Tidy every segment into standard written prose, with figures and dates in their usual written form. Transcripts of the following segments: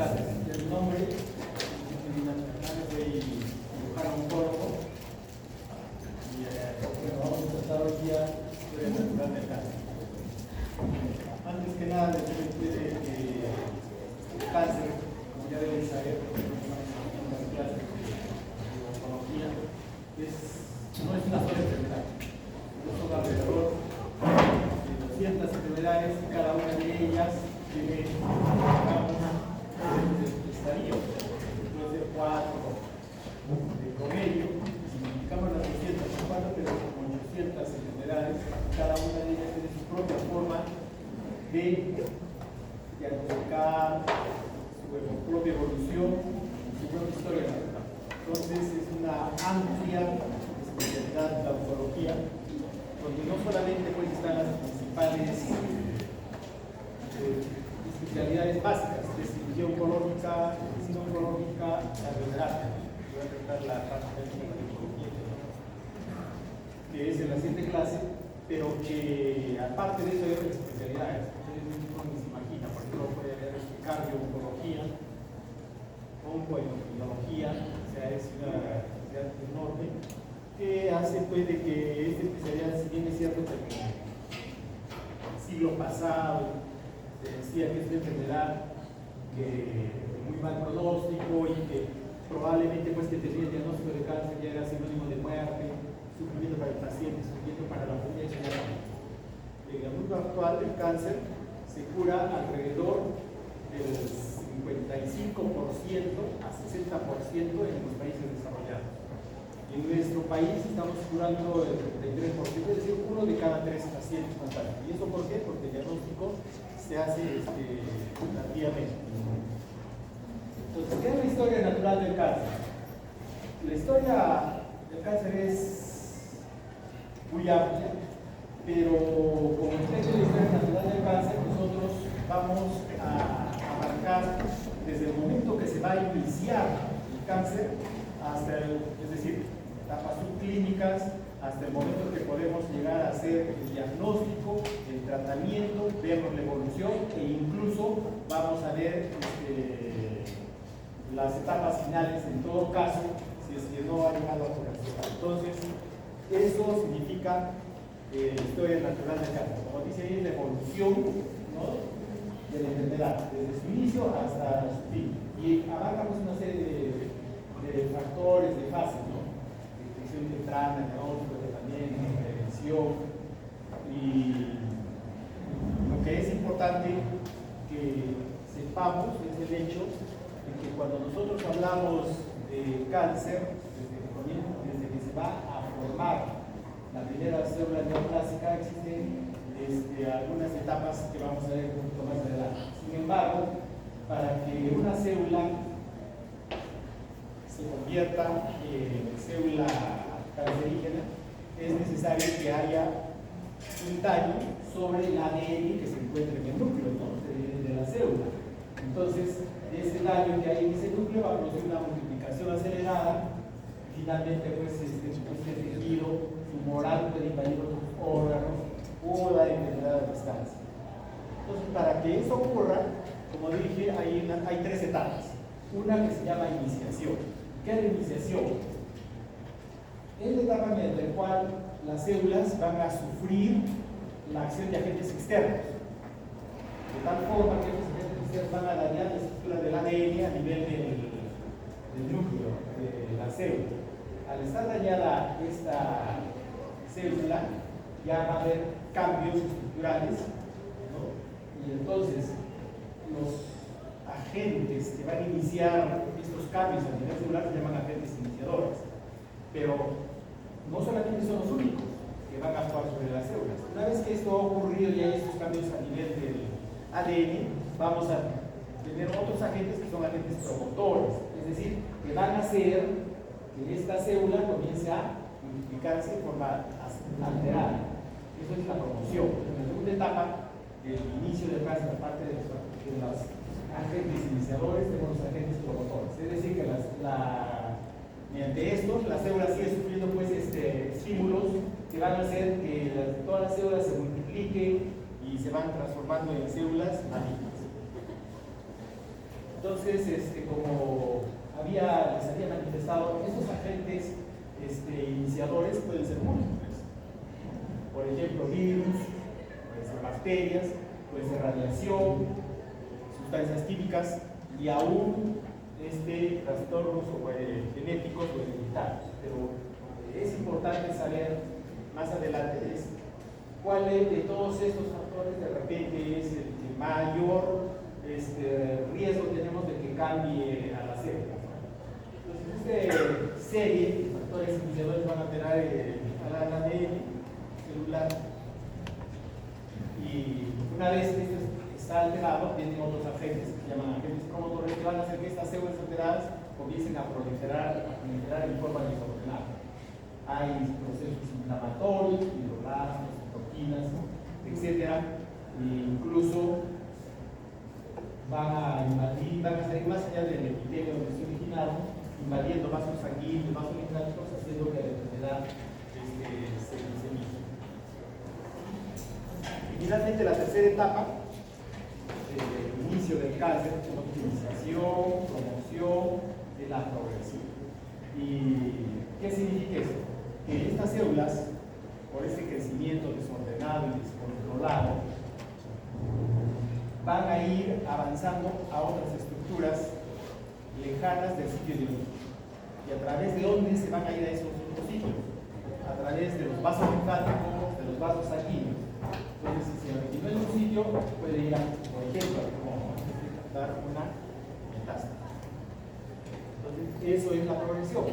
tardes. El nombre soy cirujano oncólogo y bueno, vamos a tratar hoy día historia natural del cáncer. Antes que nada, les decirles que el cáncer, como ya deben saber, en las clases de oncología, no es una sola enfermedad. Son alrededor de 200 enfermedades y cada una de ellas tiene estadios, puede ser 4 de promedio. Si multiplicamos las 204, pero con 800 enfermedades, cada una de ellas tiene su propia forma de diagnosticar, su propia evolución, su propia historia natural. Entonces es una amplia especialidad de la oncología, donde no solamente pues están las principales especialidades básicas de cirugía oncológica, medicina oncológica, radioterapia. Voy a tratar la parte de la oncología, que es en la siguiente clase, pero que aparte de eso hay otras especialidades. Ustedes mismos no se imaginan, por ejemplo, puede haber cardio-oncología, oncoinmunología, o sea, es una especialidad enorme, que hace pues de que esta especialidad, si bien es cierto que en el siglo pasado se decía que es una enfermedad de muy mal pronóstico y que probablemente pues que tenía el diagnóstico de cáncer ya era sinónimo de muerte, sufrimiento para el paciente, sufrimiento para la familia. En el mundo actual el cáncer se cura alrededor del 55% a 60% en los países desarrollados. En nuestro país estamos curando el 33%, es decir, 1 de cada 3 pacientes con cáncer. ¿Y eso por qué? Porque el diagnóstico se hace tardíamente. Entonces, ¿qué es la historia natural del cáncer? La historia del cáncer es muy amplia, pero como ejemplo de la historia natural del cáncer, nosotros vamos a abarcar desde el momento que se va a iniciar el cáncer hasta es decir, etapas subclínicas, hasta el momento que podemos llegar a hacer el diagnóstico, el tratamiento, vemos la evolución e incluso vamos a ver las etapas finales en todo caso, si es que no ha llegado a curación. Entonces, eso significa la historia natural del cáncer. Como dice ahí, la evolución, ¿no?, de la enfermedad, desde su inicio hasta su fin. Y abarcamos una serie de factores, de fases, ¿no? Detección temprana, diagnóstico, tratamiento, prevención. Y lo que es importante que sepamos es el hecho de que cuando nosotros hablamos de cáncer, desde que se va a formar la primera célula neoplásica, existen algunas etapas que vamos a ver un poquito más adelante. Sin embargo, para que una célula se convierta en célula cancerígena, es necesario que haya un daño sobre el ADN que se encuentra en el núcleo, ¿no?, de la célula. Entonces, ese daño que hay en ese núcleo va a producir una multiplicación acelerada. Finalmente, pues, este tejido tumoral puede invadir otros órganos o la enfermedad de distancia. Entonces, para que eso ocurra, como dije, hay 3 etapas. Una que se llama iniciación. ¿Qué es la iniciación? Es la etapa mediante la cual las células van a sufrir la acción de agentes externos, de tal forma que estos agentes externos van a dañar la estructura del ADN a nivel del núcleo de la célula. Al estar dañada esta célula, ya va a haber cambios estructurales, ¿no? Y entonces los agentes que van a iniciar estos cambios a nivel celular se llaman agentes iniciadores, pero no solamente son los únicos que van a actuar sobre las células. Una vez que esto ha ocurrido y hay estos cambios a nivel del ADN, vamos a tener otros agentes que son agentes promotores, es decir, que van a hacer que esta célula comience a multiplicarse de forma alterada. Eso es la promoción. En la segunda etapa, el inicio del cáncer, aparte de los agentes iniciadores, tenemos los agentes promotores. Es decir, que mediante estos, la célula sigue sufriendo pues, estímulos que van a hacer que todas las células se multipliquen y se van transformando en células malignas. Entonces, como les había manifestado, estos agentes iniciadores pueden ser múltiples. Por ejemplo, virus, pueden ser bacterias, puede ser radiación, sustancias químicas y aún trastornos genéticos o hereditarios. Pero es importante saber más adelante cuál de todos estos factores de repente es el que mayor riesgo tenemos de que cambie a la célula. Entonces, esta serie de factores iniciadores van a alterar al ADN celular, y una vez que esto está alterado, tienen otros agentes que se llaman agentes promotores que van a hacer que estas células alteradas comiencen a proliferar en forma desordenada. Hay procesos inflamatorios, fibroblastos, toxinas, etc. Incluso van a salir más allá del epitelio donde se originaron, invadiendo vasos sanguíneos, vasos linfáticos, haciendo que la enfermedad se disemiне. Y finalmente, la tercera etapa, el inicio del cáncer, optimización, promoción de la progresión. ¿Y qué significa esto? Que estas células, por este crecimiento desordenado y descontrolado, van a ir avanzando a otras estructuras lejanas del sitio de origen. ¿Y a través de dónde se van a ir a esos otros sitios? A través de los vasos linfáticos, de los vasos sanguíneos. Entonces, si se originó en un sitio, puede ir a, por ejemplo, dar una metástasis. Entonces, eso es la progresión.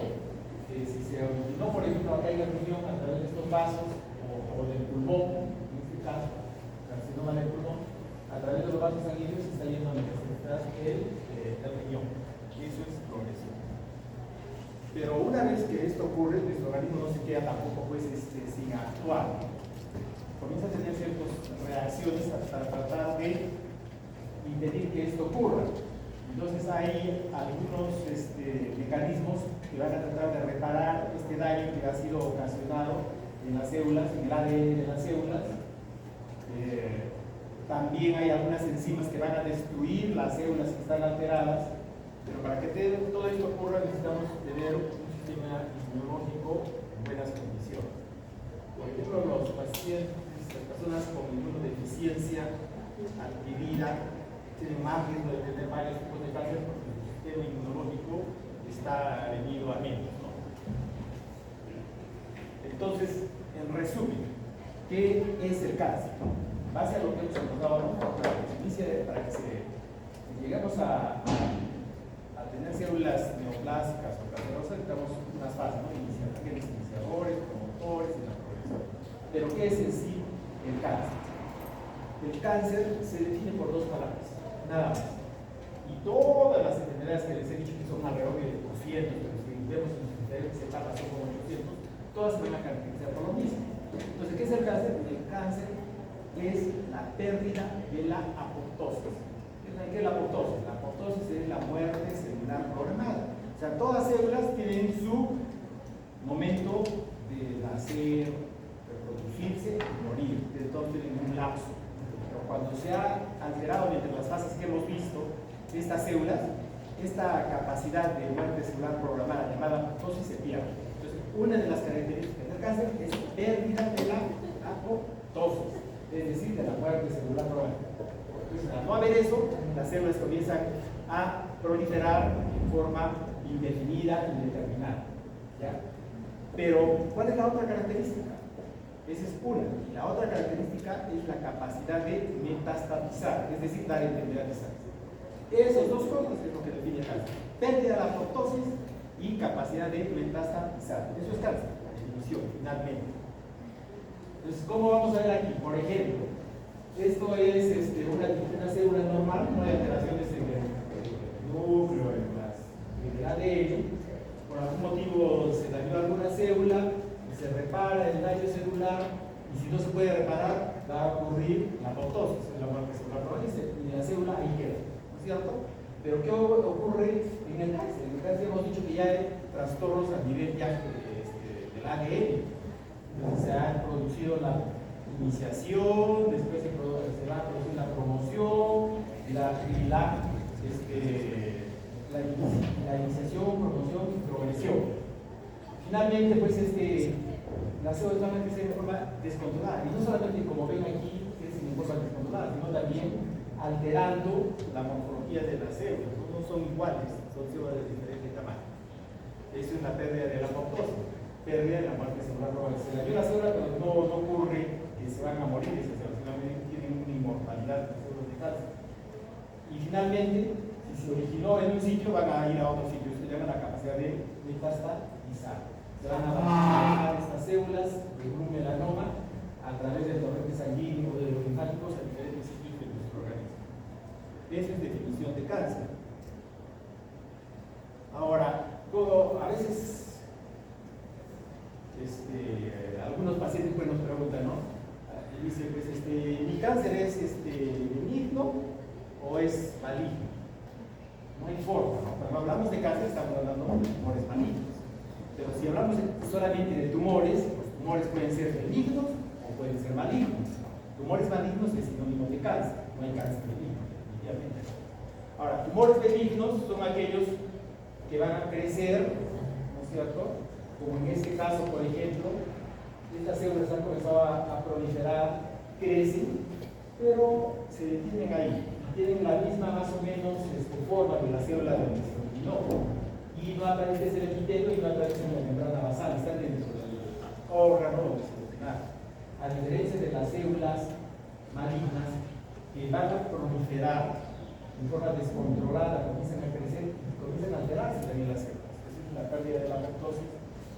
Si se originó, por ejemplo, acá hay la reunión a través de estos vasos o del pulmón, en este caso, carcinoma del pulmón, a través de los vasos sanguíneos se está yendo a metastasizar el riñón. Eso es progresión. Pero una vez que esto ocurre, nuestro organismo no se queda tampoco sin actuar. Comienza a tener ciertas reacciones para tratar de impedir que esto ocurra. Entonces hay algunos mecanismos que van a tratar de reparar este daño que ha sido ocasionado en las células, en el ADN de las células. También hay algunas enzimas que van a destruir las células que están alteradas, pero para que todo esto ocurra necesitamos tener un sistema inmunológico en buenas condiciones. Por ejemplo, los pacientes, las personas con inmunodeficiencia adquirida, tienen más riesgo de tener varios tipos de cáncer porque el sistema inmunológico está venido a menos, ¿no? Entonces, en resumen, ¿qué es el cáncer? Base a lo que hemos encontrado, para que lleguemos a tener células neoplásicas o cancerosas, necesitamos unas fases, ¿no? Agentes iniciadores, promotores y la progresión. Pero ¿qué es en sí el cáncer? El cáncer se define por dos palabras, nada más. Y todas las enfermedades que les he dicho, que son alrededor de 200, pero si vemos en sus diferentes etapas son como 800, todas se van a caracterizar por lo mismo. Entonces, ¿qué es el cáncer? El cáncer es la pérdida de la apoptosis. ¿Qué es la apoptosis? La apoptosis es la muerte celular programada. O sea, todas las células tienen su momento de nacer, reproducirse y morir. De todo tienen un lapso. Pero cuando se ha alterado entre las fases que hemos visto, estas células, esta capacidad de muerte celular programada llamada apoptosis se pierde. Entonces, una de las características del cáncer es pérdida de la apoptosis, es decir, de la muerte celular programada. Entonces, al no haber eso, las células comienzan a proliferar en forma indefinida y indeterminada. ¿Ya? Pero, ¿cuál es la otra característica? Esa es una. Y la otra característica es la capacidad de metastatizar, es decir, dar enfermedades. Esas dos cosas es lo que define el cáncer. Pérdida de la apoptosis y capacidad de metastatizar. Eso es cáncer, la definición, finalmente. Entonces, ¿cómo vamos a ver aquí? Por ejemplo, esto es una célula normal, no hay alteraciones en el núcleo, en el ADN. Por algún motivo se dañó alguna célula, se repara el daño celular, y si no se puede reparar, va a ocurrir la apoptosis, la muerte celular progresiva, y la célula ahí queda, ¿no es cierto? Pero ¿qué ocurre en el cáncer? En el cáncer hemos dicho que ya hay trastornos a nivel ya del ADN. Entonces se ha producido la iniciación, después se va a producir la promoción y la la iniciación, promoción y progresión. Finalmente, pues las células van a crecer de forma descontrolada, y no solamente como ven aquí, crecen de forma descontrolada, sino también alterando la morfología de las células. No son iguales, son células de diferente tamaño. Es una pérdida de la apoptosis, pérdida de la muerte celular normal. Se la dio la célula, pero no ocurre que se van a morir esas células, sino tienen una inmortalidad de células de cáncer. Y finalmente, si se originó en un sitio, van a ir a otro sitio. Se llama la capacidad de metastizar. Se van a bajar estas células de un melanoma a través del torrente sanguíneo o de los linfáticos a diferentes sitios de nuestro organismo. Esa es definición de cáncer. Ahora, a veces algunos pacientes pues, nos preguntan, ¿no? Dice, pues, ¿mi cáncer es benigno o es maligno? No hay forma, ¿no? Cuando hablamos de cáncer estamos hablando de tumores malignos. Pero si hablamos solamente de tumores, los tumores pueden ser benignos o pueden ser malignos. Tumores malignos es sinónimo de cáncer, no hay cáncer benigno, definitivamente. Ahora, tumores benignos son aquellos que van a crecer, ¿no es cierto? Como en este caso, por ejemplo, estas células han comenzado a proliferar, crecen, pero se detienen ahí. Tienen la misma, más o menos, forma de la célula de nuestro originó. Y no aparece el epitelio y no aparece en la membrana basal, están dentro del órgano intestinal. A diferencia de las células malignas que van a proliferar de forma descontrolada, comienzan a crecer, comienzan a alterarse también las células. Es decir, la pérdida de la apoptosis.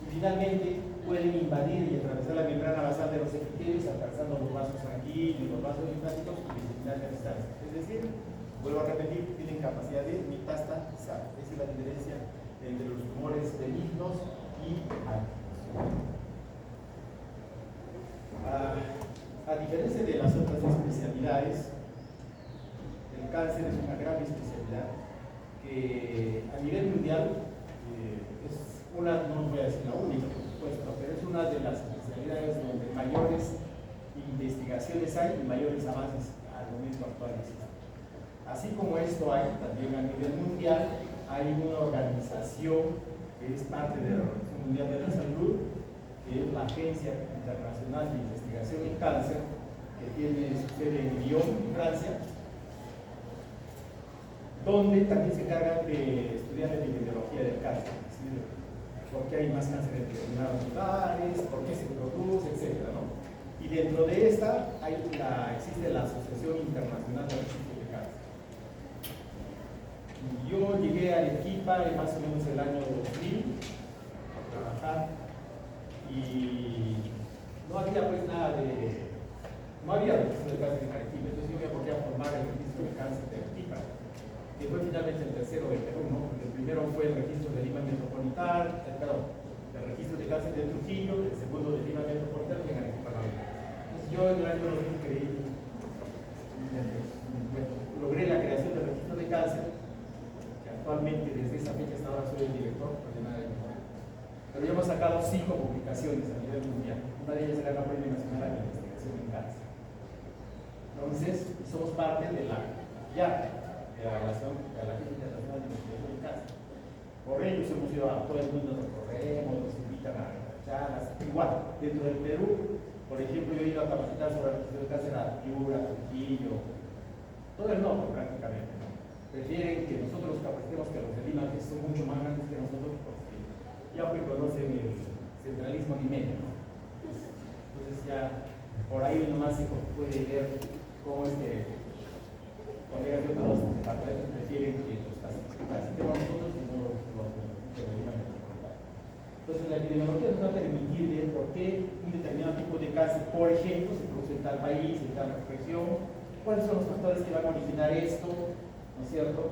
Y finalmente pueden invadir y atravesar la membrana basal de los epitelios, atravesando los vasos sanguíneos, los vasos linfáticos y eliminar la distancia. Es decir, vuelvo a repetir, tienen capacidad de metastizar. Esa es la diferencia entre los tumores benignos y malignos. A diferencia de las otras especialidades, el cáncer es una gran especialidad que a nivel mundial es una, no voy a decir la única, por supuesto, pero es una de las especialidades donde mayores investigaciones hay y mayores avances al momento actual existen. Así como esto hay también a nivel mundial, hay una organización que es parte de la Organización Mundial de la Salud, que es la Agencia Internacional de Investigación en Cáncer, que tiene su sede en Lyon, en Francia, donde también se encargan de estudiar la epidemiología del cáncer, es decir, por qué hay más cáncer en determinados lugares, por qué se produce, etc., ¿no? Y dentro de esta existe la Asociación Internacional de Registro de Cáncer. Yo llegué a Arequipa en más o menos el año 2000 a trabajar y no había pues nada no había registro de cáncer en Arequipa, entonces yo me aporté a formar el registro de cáncer de Arequipa, que fue finalmente el tercero de Perú, ¿no? Porque el primero fue el registro de Lima Metropolitana, el registro de cáncer de Trujillo, el segundo de Lima Metropolitana y en Arequipa. Entonces yo en el año 2000 logré la creación del registro de cáncer. Actualmente, desde esa fecha hasta ahora soy el director, pero ya hemos sacado 5 publicaciones a nivel mundial. Una de ellas era la Premio Nacional de Investigación en Cáncer. Entonces, somos parte de la Relación de la Agencia Internacional de Investigación en Cáncer. Por ellos hemos ido a todo el mundo, nos corremos, nos invitan a charlas. Igual, dentro del Perú, por ejemplo, yo he ido a capacitar sobre el registro de cáncer a Piura, Trujillo, todo el norte prácticamente, ¿no? Prefieren que nosotros capacitemos que los de Lima, que son mucho más grandes que nosotros, porque ya pues conocen el centralismo limeño, ¿no? Entonces ya por ahí nomás se puede ver cómo es que colegas de otros departamentos prefieren que los capacitemos nosotros y no los de Lima metropolitana. Entonces la epidemiología nos va a permitir ver por qué un determinado tipo de cáncer, por ejemplo, se produce en tal país, en tal región, cuáles son los factores que van a originar esto, ¿no es cierto?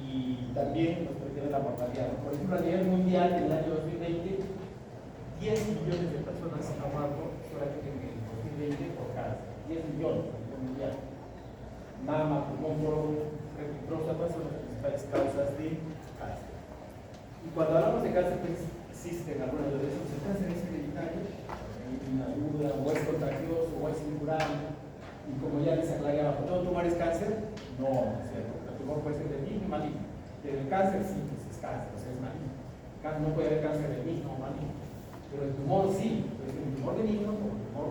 Y también nos prefiere la mortalidad. Por ejemplo, a nivel mundial, en el año 2020, 10 millones de personas han muerto solamente en el 2020 por cáncer. 10 millones a nivel mundial. Mama, pulmón, colon, próstata son las principales causas de cáncer. Y cuando hablamos de cáncer, pues existen algunas de esos. El cáncer es hereditario, hay una duda, o es contagioso, o es incurable. Y como ya les aclaraba, ¿todo tumor es cáncer? No, ¿cierto? El tumor puede ser benigno y maligno. Pero el cáncer sí, pues es cáncer, o sea, es maligno. No puede haber cáncer benigno o maligno. Pero el tumor sí, puede ser un tumor benigno o un tumor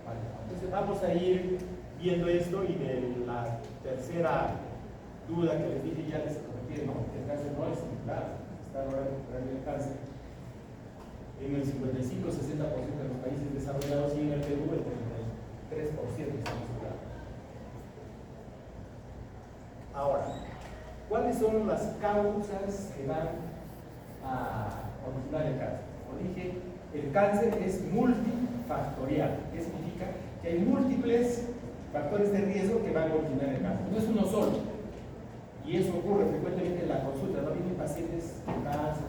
maligno. Entonces vamos a ir viendo esto, y de la tercera duda que les dije ya les prometí, no, el cáncer no es singular, está recuperando el cáncer en el 55-60% de los países desarrollados, y en el Perú el 33% estamos hablando. Ahora, ¿cuáles son las causas que van a originar el cáncer? Como dije, el cáncer es multifactorial. ¿Qué significa? Que hay múltiples factores de riesgo que van a originar el cáncer. No es uno solo. Y eso ocurre frecuentemente en la consulta. No vienen pacientes con cáncer,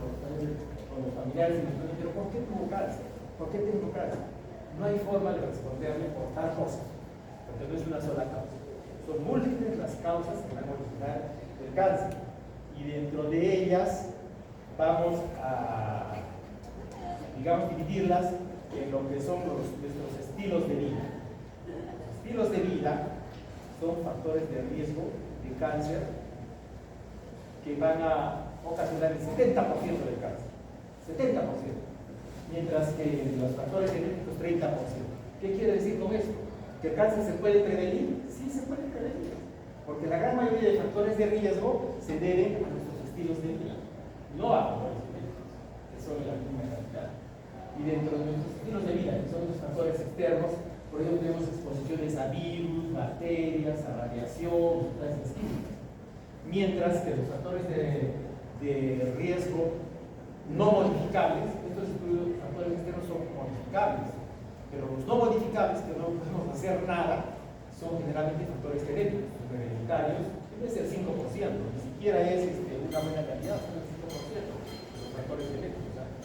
con los familiares, y nos dicen, pero ¿por qué tuvo cáncer? ¿Por qué tengo cáncer? No hay forma de responderle por tal cosa, porque no es una sola causa. Son múltiples las causas que van a originar el cáncer. Y dentro de ellas vamos a, digamos, dividirlas en lo que son nuestros estilos de vida. Los estilos de vida son factores de riesgo de cáncer que van a ocasionar el 70% del cáncer. 70%. Mientras que los factores genéticos, 30%. ¿Qué quiere decir con esto? ¿Que el cáncer se puede prevenir? Sí, se puede prevenir. Porque la gran mayoría de factores de riesgo se deben a nuestros estilos de vida, no a factores genéticos, que son la misma cantidad. Y dentro de nuestros estilos de vida, que son los factores externos, por ejemplo, tenemos exposiciones a virus, bacterias, a radiación, sustancias químicas. Mientras que los factores de riesgo no modificables, estos factores externos son modificables, pero los no modificables, que no podemos hacer nada, son generalmente factores genéticos, hereditarios, que debe ser 5%, ni siquiera es una buena calidad, son el 5% de los factores genéticos. ¿Sabes?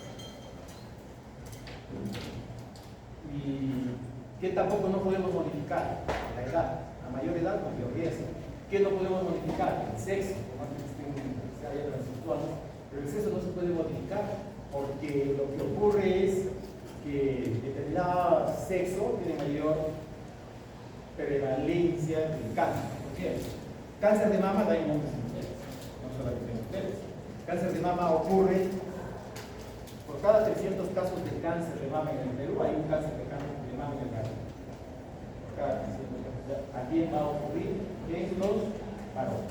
Y que tampoco no podemos modificar la edad, a mayor edad, mayor riesgo. ¿Qué no podemos modificar? El sexo, como antes se haya transexuales, pero el sexo no se puede modificar, porque lo que ocurre es que determinado sexo tiene mayor prevalencia del cáncer. ¿Por qué? Cáncer de mama da en hombres y mujeres, no solamente en mujeres. Cáncer de mama ocurre, por cada 300 casos de cáncer de mama en el Perú, hay un cáncer de mama en el Perú. Por cada 300 casos. También va a ocurrir en los varones.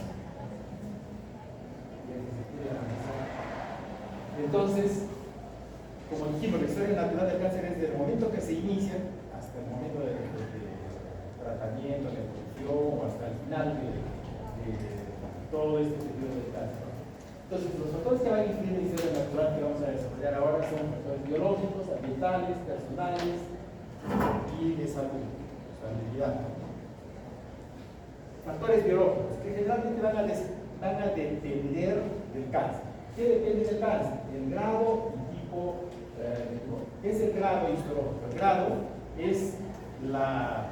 Entonces, como dijimos, la historia natural del cáncer es del momento que se inicia hasta el momento de tratamiento, de evolución, o hasta el final de todo este periodo del cáncer. Entonces, los factores que van a influir en la historia natural que vamos a desarrollar ahora son factores biológicos, ambientales, personales y de salud, salubridad. Factores biológicos que generalmente van a depender del cáncer. ¿Qué depende del cáncer? El grado y tipo de tumor. ¿Qué es el grado histológico? El grado es la,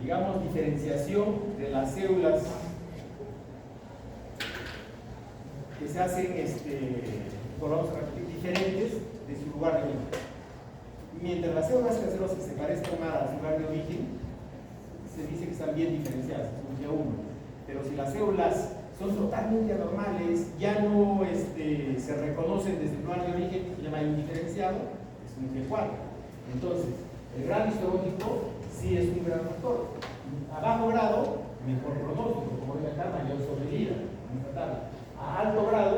digamos, diferenciación de las células que se hacen, volvamos a repetir, diferentes de su lugar de origen. Mientras las células cancerosas se parezcan más a su lugar de origen, se dice que están bien diferenciadas, es un G1. Pero si las células son totalmente anormales, ya no se reconocen desde el lugar de origen, se llama indiferenciado, es un G4. Entonces, el grado histológico sí es un gran factor. A bajo grado, mejor pronóstico, como ven acá, mayor sobrevida, a alto grado,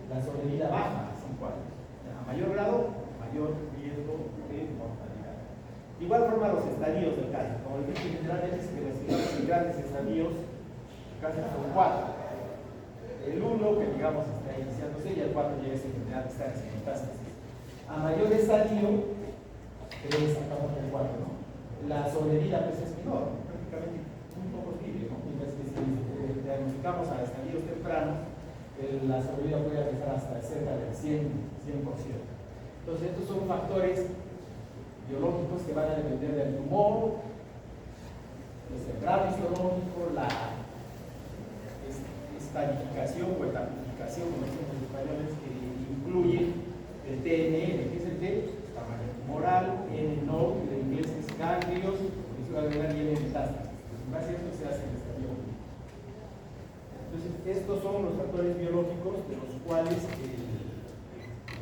la sobrevida baja a 5 años. A mayor grado, mayor riesgo de mortalidad. De igual forma, los estadios del cáncer. Como les dije, generalmente se clasifican en grandes estadios, cáncer son 4. El 1, que digamos está iniciándose, y el 4 ya es enfermedad que está en metástasis. A mayor estadio, es acá por el 4, ¿no? La sobrevida pues es menor, prácticamente un poco libre, ¿no? Mientras que si diagnosticamos a estadios tempranos, la sobrevida puede alcanzar hasta cerca del 100%. Entonces, estos son factores biológicos que van a depender del tumor, el grado histológico, la estadificación o etapificación, como decimos los españoles, que incluye el TNN, que es el de tamaño tumoral, N node, en inglés es ganglios, y su alveolar viene metástasis. En base a esto se hace el estadio. Entonces, estos son los factores biológicos de los cuales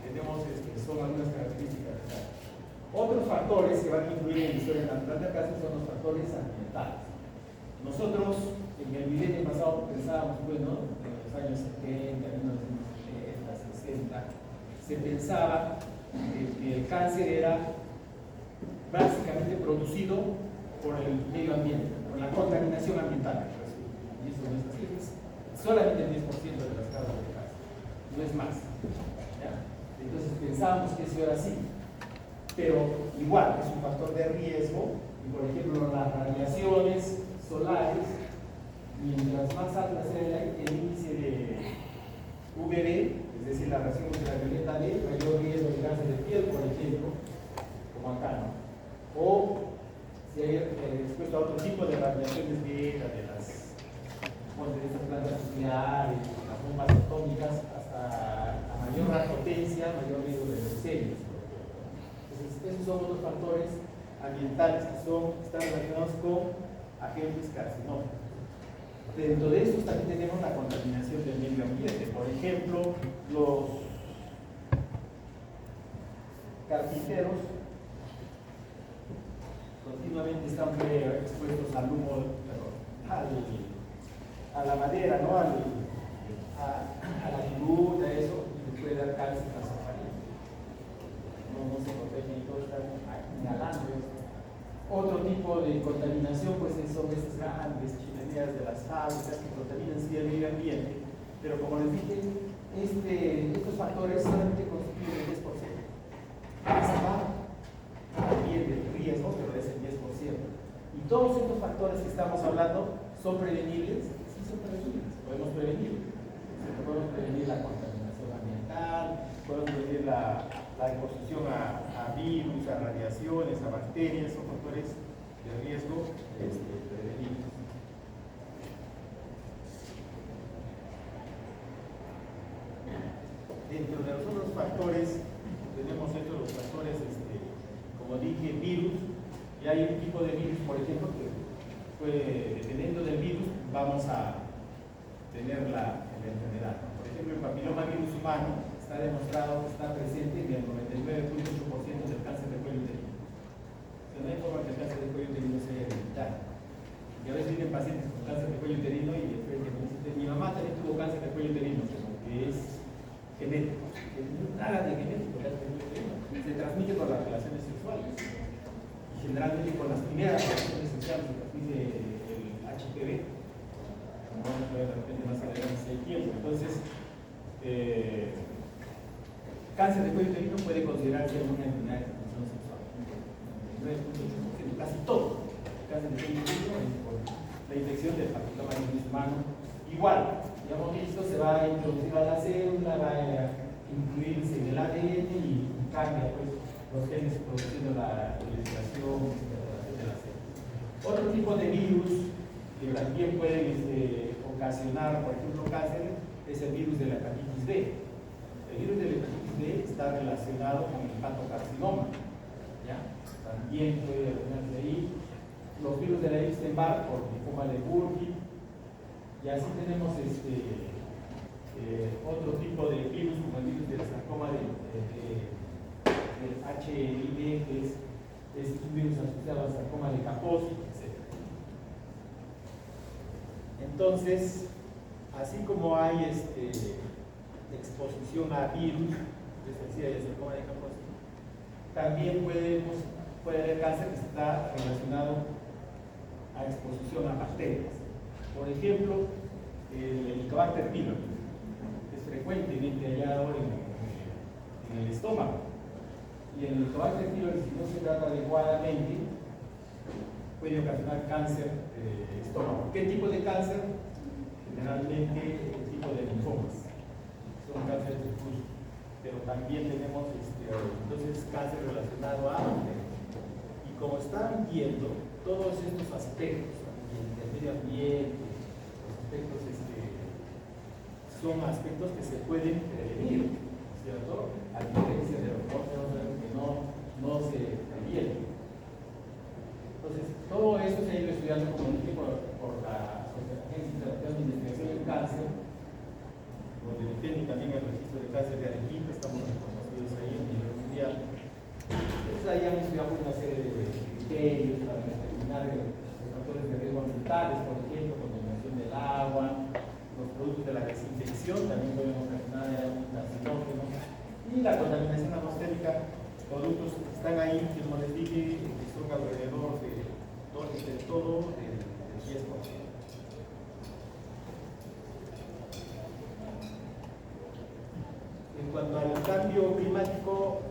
tenemos, son algunas características. Otros factores que van a influir en la historia natural de acá son los factores ambientales. Nosotros en el milenio pasado pensábamos, bueno, en los años 70, 1970, 60, se pensaba que el cáncer era básicamente producido por el medio ambiente, por la contaminación ambiental. Y eso no es así, es solamente el 10% de las causas de cáncer, no es más. ¿Ya? Entonces pensábamos que eso era así, pero igual es un factor de riesgo, y por ejemplo las radiaciones solares, mientras más alta sea el índice de UVB, es decir, la radiación ultravioleta D, mayor riesgo de cáncer de piel, por ejemplo, como acá, ¿no? O si hay expuesto a otro tipo de radiaciones beta, de estas plantas nucleares, las bombas atómicas, hasta a mayor radiopotencia, mayor riesgo de leucemias. Entonces, esos son otros factores ambientales que están relacionados con agentes carcinógenos. Dentro de estos también tenemos la contaminación del medio ambiente. Por ejemplo, los carpinteros continuamente están expuestos al humo, a la madera, ¿no? a la viruta, eso, y les puede dar cáncer nasofaríngeo. No se protegen y todo están inhalando eso. Otro tipo de contaminación pues son esas grandes chimeneas de las fábricas que contaminan sí el medio ambiente, pero como les dije, estos factores solamente constituyen el 10%. Esa va también del riesgo, pero es el 10%. Y todos estos factores que estamos hablando son prevenibles, sí son prevenibles, podemos prevenir. Podemos prevenir la contaminación ambiental, podemos prevenir la exposición a virus, a radiaciones, a bacterias, son factores de riesgo prevenibles. Dentro de los otros factores, tenemos los factores, como dije, virus, y hay un tipo de virus, por ejemplo, que dependiendo del virus, vamos a tener la enfermedad. Por ejemplo, el papilomavirus humano está demostrado que está presente en el 99.8% del cáncer de cuello uterino. O sea, no hay forma que el cáncer de cuello uterino sea hereditario. Y a veces vienen pacientes con cáncer de cuello uterino y el frente me dice, mi mamá también tuvo cáncer de cuello uterino, que es genético. Nada de genético, cáncer de cuello uterino. Se transmite por las relaciones sexuales. Y generalmente con las primeras relaciones sexuales se transmite el HPV. Vamos a ver de repente más adelante si hay tiempo. Entonces, cáncer de cuello uterino puede considerarse una enfermedad de transmisión sexual. 9.8%, casi todo. Cáncer de cuello uterino es por la infección del papilomavirus humano. Igual, ya hemos visto, se va a introducir a la célula, va a incluirse en el ADN y cambia pues, los genes produciendo la proliferación de la célula. Otro tipo de virus que también pueden ocasionar, por ejemplo, cáncer, es el virus de la hepatitis B. El virus de la hepatitis B está relacionado con el hepatocarcinoma, ¿ya? También puede originarse ahí. Los virus de la Epstein-Barr por linfoma de Burkitt. Y así tenemos otro tipo de virus, como el virus del sarcoma del HIV, que es un virus asociado al sarcoma de Kaposi, etc. Entonces, así como hay exposición a virus, el sarcoma de Kaposi, también puede haber cáncer que está relacionado a exposición a bacterias. Por ejemplo, el Helicobacter pylori es frecuentemente hallado en el estómago. Y el Helicobacter pylori, si no se trata adecuadamente, puede ocasionar cáncer de estómago. ¿Qué tipo de cáncer? Generalmente el tipo de linfomas. Son cánceres de pus. Pero también tenemos entonces cáncer relacionado a bacterias. Y como están viendo, todos estos aspectos del medio ambiente, los aspectos son aspectos que se pueden prevenir, ¿cierto? A diferencia de los otros que no se previenen. Entonces, todo eso se ha ido estudiando, como dije, por la Agencia Internacional de Investigación del Cáncer, ambientales, por ejemplo, contaminación del agua, los productos de la desinfección también pueden ocasionar un carcinógeno, y la contaminación atmosférica, productos que están ahí, que como les dije, que son alrededor de todo el 10%. En cuanto al cambio climático,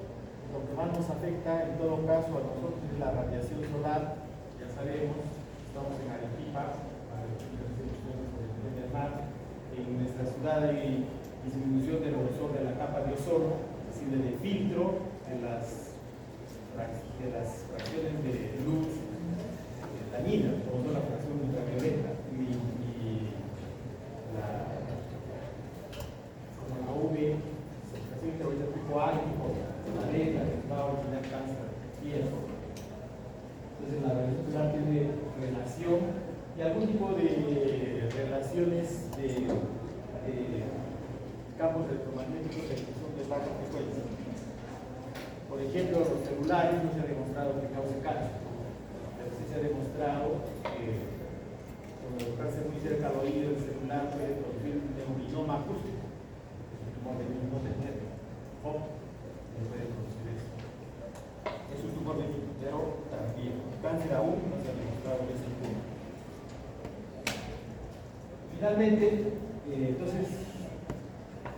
lo que más nos afecta en todo caso a nosotros es la radiación solar. Ya sabemos, estamos en Arequipa, en nuestra ciudad hay disminución del grosor de la capa de ozono, es decir, del filtro de las fracciones de luz dañinas, como son la fracción ultravioleta y la UV, fracción ultravioleta tipo A y tipo beta, que va a originar cáncer de piel. Entonces la radiación solar tiene relación y algún tipo de relaciones de campos electromagnéticos que son de baja frecuencia. Por ejemplo, los celulares no se ha demostrado que causen cáncer, pero sí se ha demostrado que colocarse muy cerca al oído del celular puede producir un neurinoma acústico, el tumor del mismo del nervio. Puede producir eso. Es un tumor benigno, pero también cáncer aún no se ha demostrado en ese punto. Finalmente, entonces,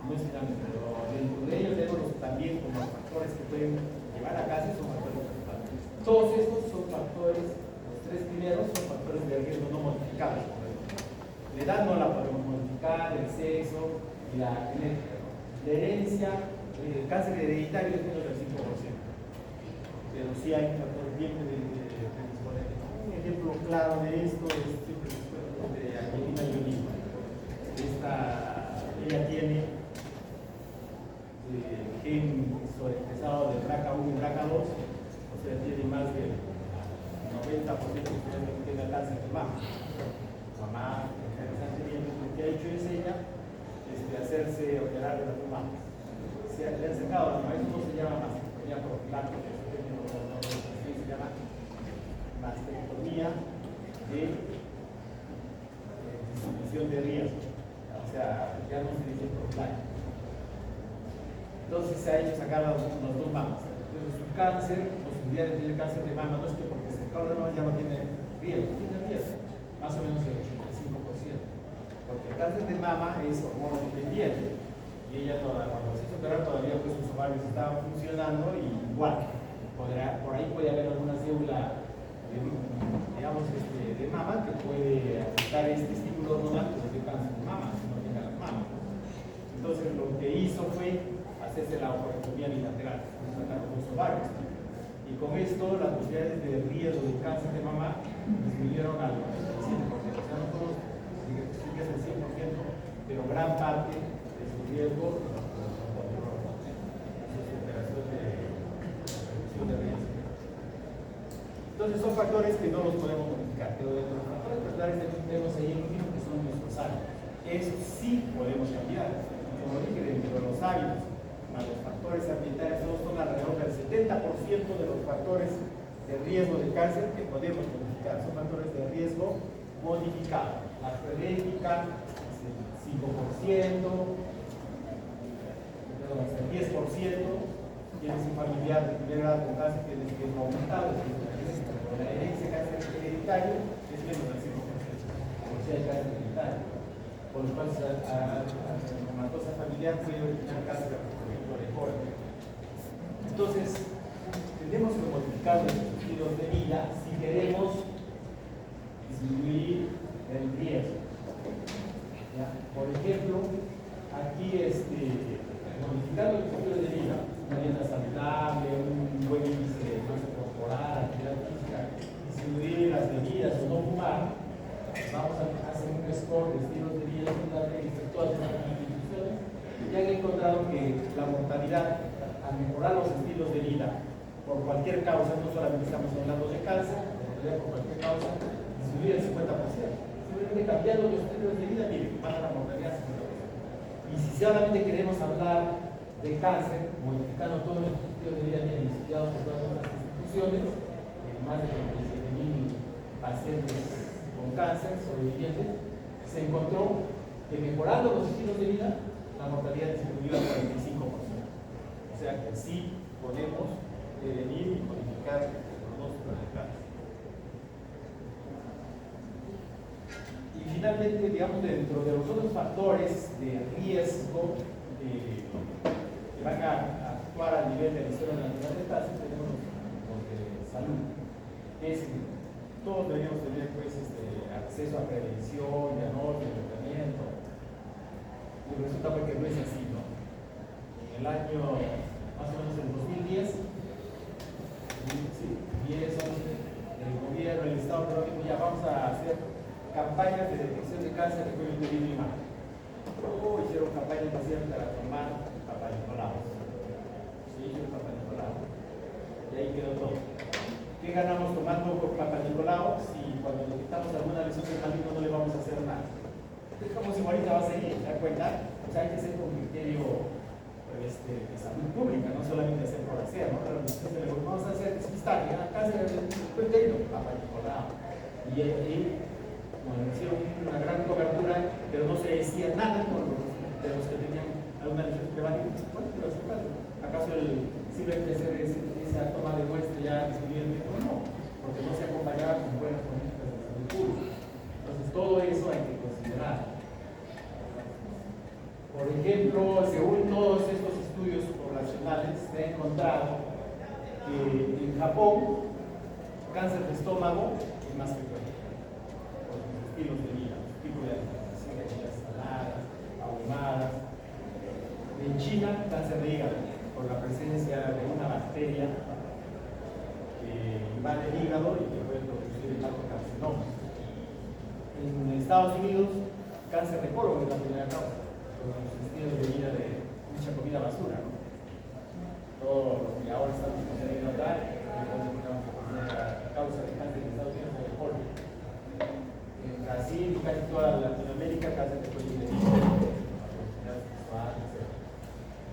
no es finalmente, pero dentro de ellos tenemos también como factores que pueden llevar a cáncer, son factores principales. Todos estos son factores, los tres primeros son factores de riesgo no modificables. La edad no la podemos modificar, el sexo y la genética. La herencia, el cáncer hereditario es menos del 5%, pero sí hay factores bien predisponentes. Un ejemplo claro de esto es siempre de Angelina Jolie. Ella tiene gen sobreexpresado de BRCA1 y BRCA2, o sea, tiene más del 90% que tiene cáncer de mama. Mamá, lo que ha hecho es ella hacerse operar de las mamas. Le han sacado la mama, eso no se llama mastectomía profiláctica, se llama mastectomía de distribución de riesgo. O sea, ya no se dice profiláctica. Entonces se ha hecho sacar las dos mamas. Entonces su cáncer, posibilidad de tener cáncer de mama, no es que porque se sacaron las mamas ya no tiene riesgo, tiene riesgo, más o menos el 85%. Porque el cáncer de mama es hormono dependiente. Y ella cuando se hizo operar todavía pues sus ovarios estaban funcionando y igual, por ahí puede haber alguna célula de mama que puede afectar este estímulo hormonal que es el cáncer de mama, si no tenga las mamas. Entonces lo que hizo fue hacerse la oportunidad bilateral, sacar los ovarios. Y con esto las posibilidades de riesgo de cáncer de mama disminuyeron al 97%. O sea, no todos siguen el 100%, pero gran parte de su riesgo de riesgo. Entonces son factores que no los podemos modificar, pero de los factores personales tenemos ahí el último que son nuestros hábitos. Eso sí podemos cambiar. Como dije, dentro de los hábitos, más los factores ambientales son alrededor del 70% de los factores de riesgo de cáncer que podemos modificar. Son factores de riesgo modificados. La genética, el 5%, hasta el 10%. Tienes un familiar de primer grado con cáncer, tienes que es aumentado. La herencia de cáncer hereditario es menos del 5%. O sea, el cáncer hereditario. Por lo cual, la hematoma familiar puede originar cáncer, por ejemplo, de colon. Entonces, tenemos que modificar nuestros estilos de vida si queremos disminuir el riesgo. ¿Ya? Por ejemplo, aquí modificando el estilo de vida, una dieta saludable, un buen índice de masa corporal, actividad física, disminuir las bebidas o no fumar, vamos a hacer un score de estilos de vida saludable en todas las instituciones y han encontrado que la mortalidad al mejorar los estilos de vida por cualquier causa, no solamente estamos hablando de cáncer, mortalidad por cualquier causa, disminuye el 50%. Simplemente cambiando los estilos de vida, miren, baja la mortalidad 50%. Y si solamente queremos hablar de cáncer, modificando todos los estilos de vida bien estudiados por todas las instituciones, más de 37.000 pacientes con cáncer sobrevivientes, se encontró que mejorando los estilos de vida, la mortalidad disminuyó al 45%. O sea que sí podemos prevenir y modificar el pronóstico del cáncer. Y finalmente, digamos, dentro de los otros factores de riesgo que van a actuar a nivel de la historia natural del cáncer, tenemos los de salud. Todos deberíamos tener pues, acceso a prevención, diagnóstico, tratamiento. Y resulta que no es así, ¿no? En el año, más o menos en 2010, el gobierno, el Estado peruano, ya vamos a hacer campañas de detección de cáncer de cuello uterino y mama. Hicieron campañas masivas para tomar Papa Nicolau. Sí, hicieron Papa Nicolau. Y ahí quedó todo. ¿Qué ganamos tomando Papa Nicolau si cuando detectamos alguna lesión del maligno no le vamos a hacer nada? Es como si ahorita va a seguir, ¿se da cuenta? O sea, hay que ser con criterio de salud pública, no solamente hacer por hacer, ¿no? Pero vamos a hacer despistaje, cáncer del cuello uterino, Papa Nicolau. Y bueno, hicieron una gran cobertura, pero no se decía nada de los que tenían alguna lesión prevalente. Bueno, pero ¿acaso simplemente hacer esa toma de muestra ya disminuye el riesgo? No, porque no se acompañaba con buenas políticas de salud pública. Entonces, todo eso hay que considerar. Por ejemplo, según todos estos estudios poblacionales, se ha encontrado que en Japón, cáncer de estómago es más frecuente. Estilos de vida, tipo de alimentación, saladas, ahumadas. En China, cáncer de hígado, por la presencia de una bacteria que invade el hígado y que puede producir hepatocarcinoma. En Estados Unidos, cáncer de colon es la primera causa, por los estilos de vida de mucha comida basura, ¿no? Todo lo que ahora estamos considerando acá, la causa de cáncer en Estados Unidos es el colon. En Brasil y casi toda Latinoamérica, cáncer de cuello uterino, etc.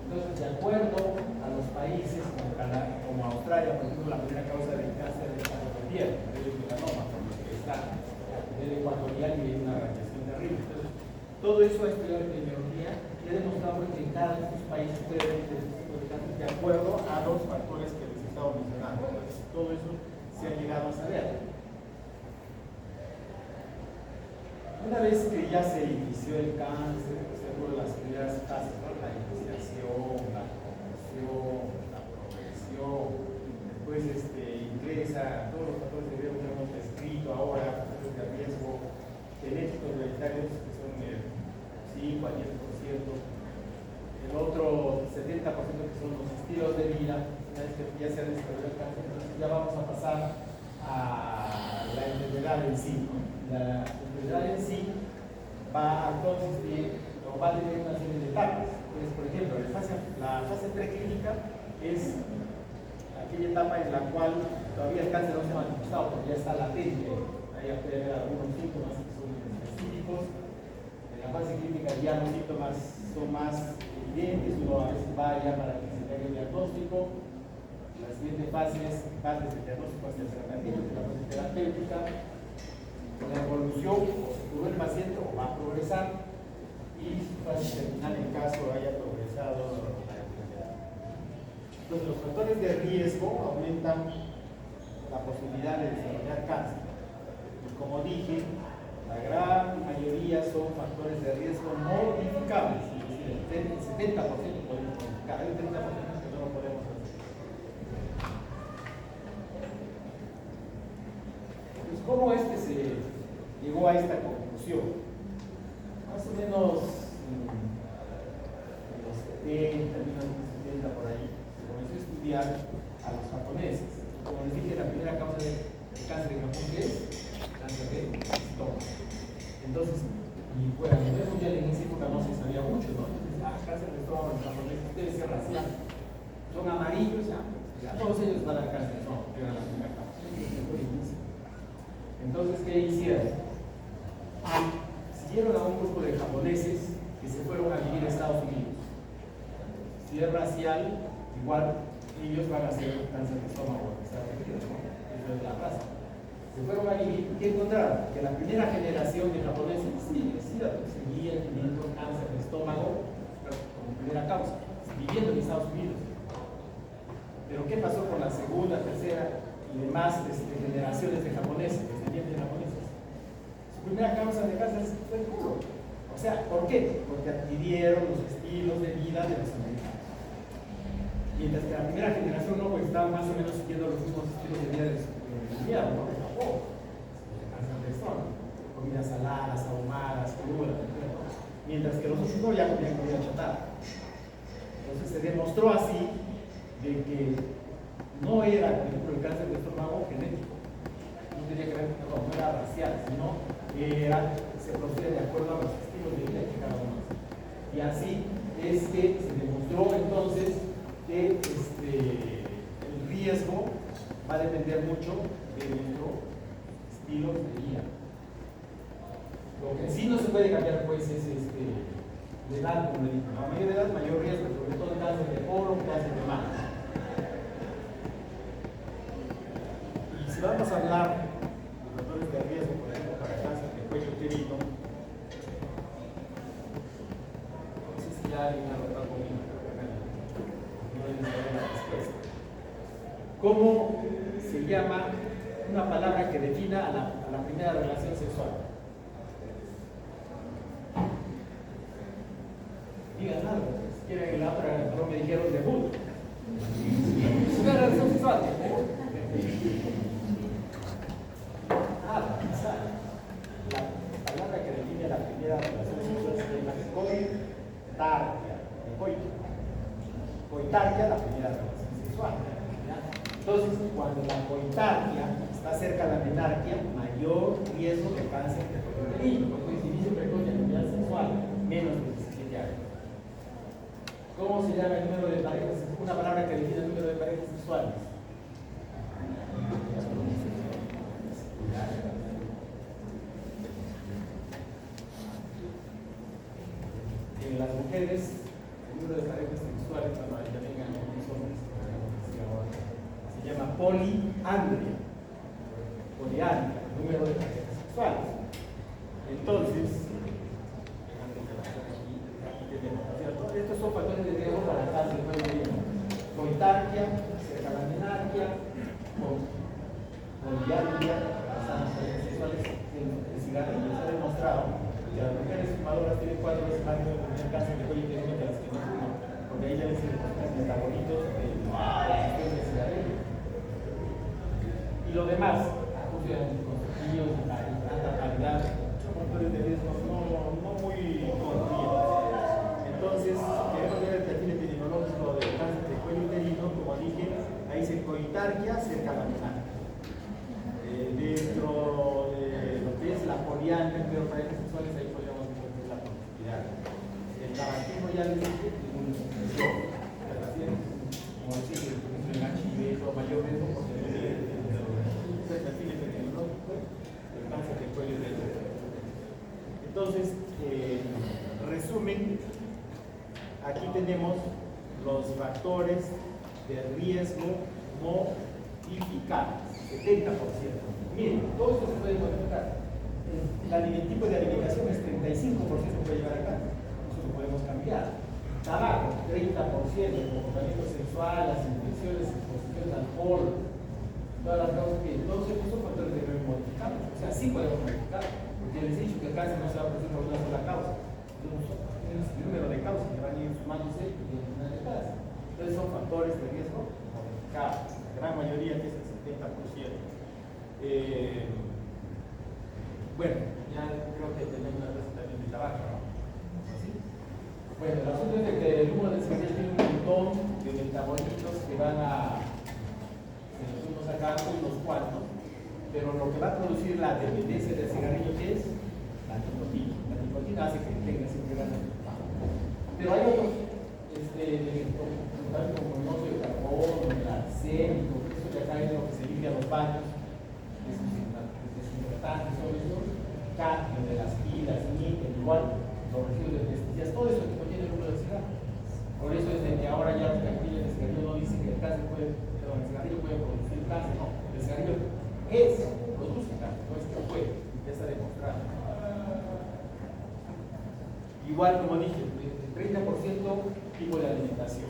Entonces, de acuerdo a los países como Australia, por ejemplo, la primera causa de cáncer es la piel, el melanoma, porque está a nivel ecuatorial y hay una radiación terrible. Entonces, todo eso ha estudiado epidemiología y ha demostrado que en cada uno de estos países puede haber este tipo de cáncer de acuerdo a los factores que les estaba mencionando. Entonces, todo eso se ha llegado a saber. Una vez que ya se inició el cáncer, se fueron las primeras fases, ¿no? La iniciación, la promoción, la progresión, después ingresa todos los factores de riesgo que hemos descrito ahora, factores de riesgo genéticos hereditarios que son el 5 a 10%, el otro 70% que son los estilos de vida. Una vez que ya se ha desarrollado el cáncer, entonces ya vamos a pasar a la enfermedad en sí, ¿no? La enfermedad en sí va a consistir o va a tener una serie de etapas. Entonces, por ejemplo, la fase preclínica es aquella etapa en la cual todavía el cáncer no se ha manifestado porque ya está latente. Ahí puede haber algunos síntomas que son específicos. En la fase clínica ya los síntomas son más evidentes, uno a veces va ya para que se haga el diagnóstico. La siguiente fase es parte del diagnóstico hacia el tratamiento, que es la fase terapéutica. La evolución, o se curó el paciente o va a progresar, y su fase terminal en caso haya progresado la enfermedad. Entonces, los factores de riesgo aumentan la posibilidad de desarrollar cáncer. Y como dije, la gran mayoría son factores de riesgo modificables, es decir, el 70% podemos modificar, hay un 30% que no lo podemos hacer. ¿Cómo se llegó a esta conclusión? Más o menos en los 70, 1970 por ahí, se comenzó a estudiar a los japoneses. Como les dije, la primera causa de cáncer en Japón, ¿qué es? Cáncer de estómago. Entonces, y bueno, a nivel mundial en esa época no se sabía mucho, ¿no? Entonces, cáncer de estómago en japoneses debe ser racial. Son amarillos, ya todos ellos van a dar cáncer, no, era la primera causa. Entonces, ¿qué hicieron? Siguieron a un grupo de japoneses que se fueron a vivir a Estados Unidos. Si es racial, igual ellos van a hacer cáncer de estómago, ¿no? Eso es la raza. Se fueron a vivir, ¿qué encontraron? Que la primera generación de japoneses seguía teniendo cáncer de estómago como primera causa, viviendo en Estados Unidos. Pero ¿qué pasó con la segunda, tercera y demás generaciones de japoneses, descendientes de japoneses? Su primera causa de cáncer fue el culo. O sea, ¿por qué? Porque adquirieron los estilos de vida de los americanos. Mientras que la primera generación no, pues estaba más o menos siguiendo los mismos estilos de vida de los inviernos, ¿no? De Japón. Cáncer de estómago, comidas saladas, ahumadas, crudas, ¿no? Mientras que los otros no ya comían comida chatarra. Entonces se demostró así de que no era, por ejemplo, el cáncer de estómago genético, no tenía que ver, no era racial, sino se procede de acuerdo a los estilos de vida de cada uno. Y así es que se demostró entonces que el riesgo va a depender mucho de nuestro estilo de vida. Lo que sí no se puede cambiar, pues, es la edad, como le digo. A mayor edad, mayor riesgo, sobre todo cáncer de colon, cáncer de mama. Y si vamos a hablar de factores de riesgo, por ejemplo, para cáncer de cuello uterino, no sé si ya alguien ha tratado conmigo, no deben saber la respuesta. ¿Cómo se llama una palabra que defina a la primera relación sexual? Digan algo, si quieren la otra, no me dijeron debut. Primera relación sexual. La palabra que define la primera relación sexual se llama coitarquia. Coitarquia, la primera relación sexual. Entonces, cuando la coitarquia está cerca de la menarquia, mayor riesgo de cáncer de cuello uterino, porque si inicio precoz de actividad sexual, menos de 17 años. ¿Cómo se llama el número de parejas? Una palabra que define el número de parejas sexuales. En las mujeres, el número de parejas sexuales, cuando ya tengan los hombres, se llama poliandria. Poliandria, número de parejas sexuales. Entonces, estos son factores de riesgo para el cáncer de cuello uterino. Coitarquia, cerca de la menarquia, poliandria, las parejas sexuales, el cigarrillo. Se ha demostrado que las mujeres fumadoras tienen 4 veces más riesgo de tener cáncer de cuello uterino que las que no fuman, porque ahí deben ser los metabolitos de la del cigarrillo. Y lo demás, ajuste anticonceptivos, alta calidad, son factores de riesgo no muy conocidos. Entonces, queremos ver el perfil epidemiológico del cáncer de cuello uterino, como dije, ahí dice coitarquia cerca de la menarquia. Dentro de lo que es la poliandria, pero parejas sexuales, ahí podríamos ver la promiscuidad. El tabaquismo ya les dije, como decir, el HIV, mayor riesgo por tener el perfil epidemiológico del cáncer de cuello uterino. Entonces, resumen. Aquí tenemos los factores de riesgo modificados, 70%. Miren, todo esto se puede modificar. El tipo de alimentación es 35% puede llevar a cáncer. Eso lo podemos cambiar. Tabaco, 30%, el comportamiento sexual, las infecciones, exposición al alcohol, todas las causas que todos estos son factores de riesgo modificados. O sea, sí podemos modificar, porque les he dicho que el cáncer no se va a producir por una sola causa. El número de causas que van a ir sumándose y en una de cada. Entonces son factores de riesgo modificados, la gran mayoría que es el 70%. Bueno, ya creo que tenemos una receta también de tabaco, ¿no? ¿Sí? Bueno, el asunto es de que el humo del cigarrillo tiene un montón de metabolitos que van a, se los fuimos sacando unos cuantos, pero lo que va a producir la dependencia del cigarrillo, ¿qué es? La nicotina. La nicotina hace que tenga siempre ganas de fumar. Pero hay otros, como el monóxido de carbono, el arsénico, eso que acá es lo que se limpia los baños, desinfectantes, todo eso, cadmio de las pilas, níquel, igual, los residuos de pesticidas, todo eso que contiene el humo del cigarro. Por eso es de que ahora ya los cartillas de cigarrillo no dicen que el cigarrillo puede producir cáncer, no, el cigarrillo produce ya está demostrado. Igual, como dije, el 30% tipo de alimentación.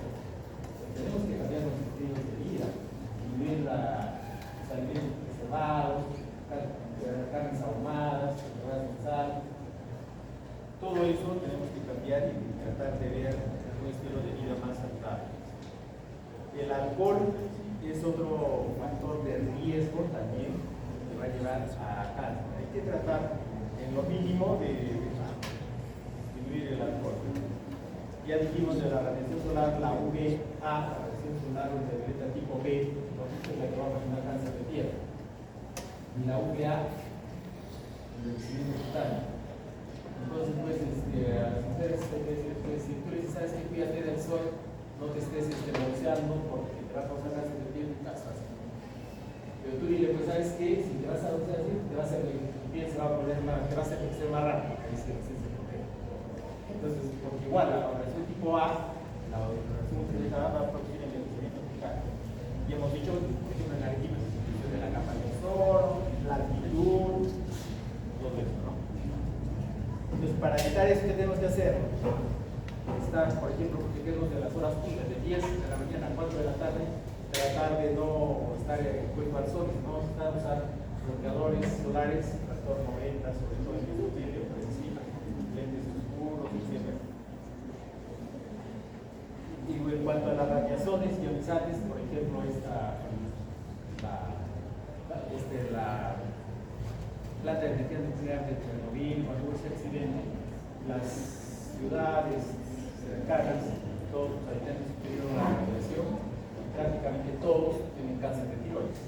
Tenemos que cambiar los estilos de vida, incluir los alimentos preservados, carnes ahumadas, conservadas en sal. Todo eso tenemos que cambiar y tratar de ver un estilo de vida más saludable. El alcohol es otro factor de riesgo también que va a llevar a cáncer. Hay que tratar en lo mínimo de disminuir el alcohol. Ya dijimos de la radiación solar, la UVA, la radiación solar ultravioleta tipo B, es la que va a ocasionar cáncer de piel. Y la UVA, el crecimiento total. Entonces, pues, si tú dices, sabes que cuídate del sol, no te estés bronceando porque te va a causar cáncer de piel en tu casa. Pero tú dile, pues, ¿sabes qué? Si te vas a broncear así, te va a hacer que tu piel se va a poner más, te va a hacer crecer más rápido. Ahí se protege. Entonces, porque igual la radiación tipo A, la radiación ultravioleta A va a producir envejecimiento total. Y hemos dicho, por ejemplo, en Arequipa, disminución de la capa de ozono, la altitud, todo eso, ¿no? Entonces, para evitar eso, ¿qué tenemos que hacer? Estar, por ejemplo, protegernos de las horas puntas, de 10 de la mañana a 4 de la tarde, tratar de no estar expuesto al sol, no usar bloqueadores solares, factor 90, sobre todo en el vidrio, por encima, lentes oscuros, etc. Digo, en cuanto a las radiaciones ionizantes, por ejemplo, la planta de energía nuclear de Chernobyl, cuando hubo ese accidente, las ciudades cercanas, todos los habitantes sufrieron la radiación, y prácticamente todos tienen cáncer de tiroides.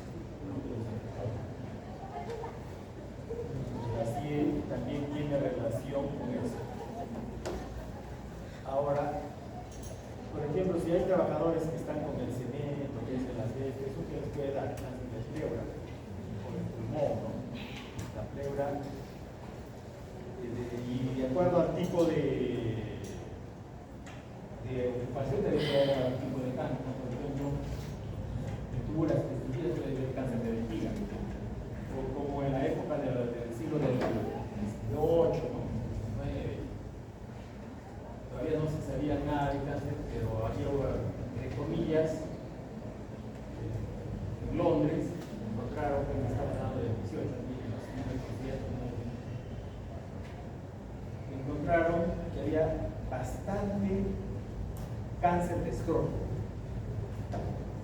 Así también tiene relación con eso. Ahora, por ejemplo, si hay trabajadores que están con el cemento, que es el asbesto, eso que les puede dar cáncer de pleura, o el pulmón, ¿no? La pleura, y de acuerdo al tipo de ocupación debe ser al tipo de cáncer. Por ejemplo, en tubulas pesticidas puede haber cáncer de vejiga, o como en la época del siglo del 18, ¿no? 19, todavía no se sabía nada de cáncer, pero había, entre comillas, en Londres encontraron que estaban hablando de 18 encontraron que había bastante cáncer de escroto.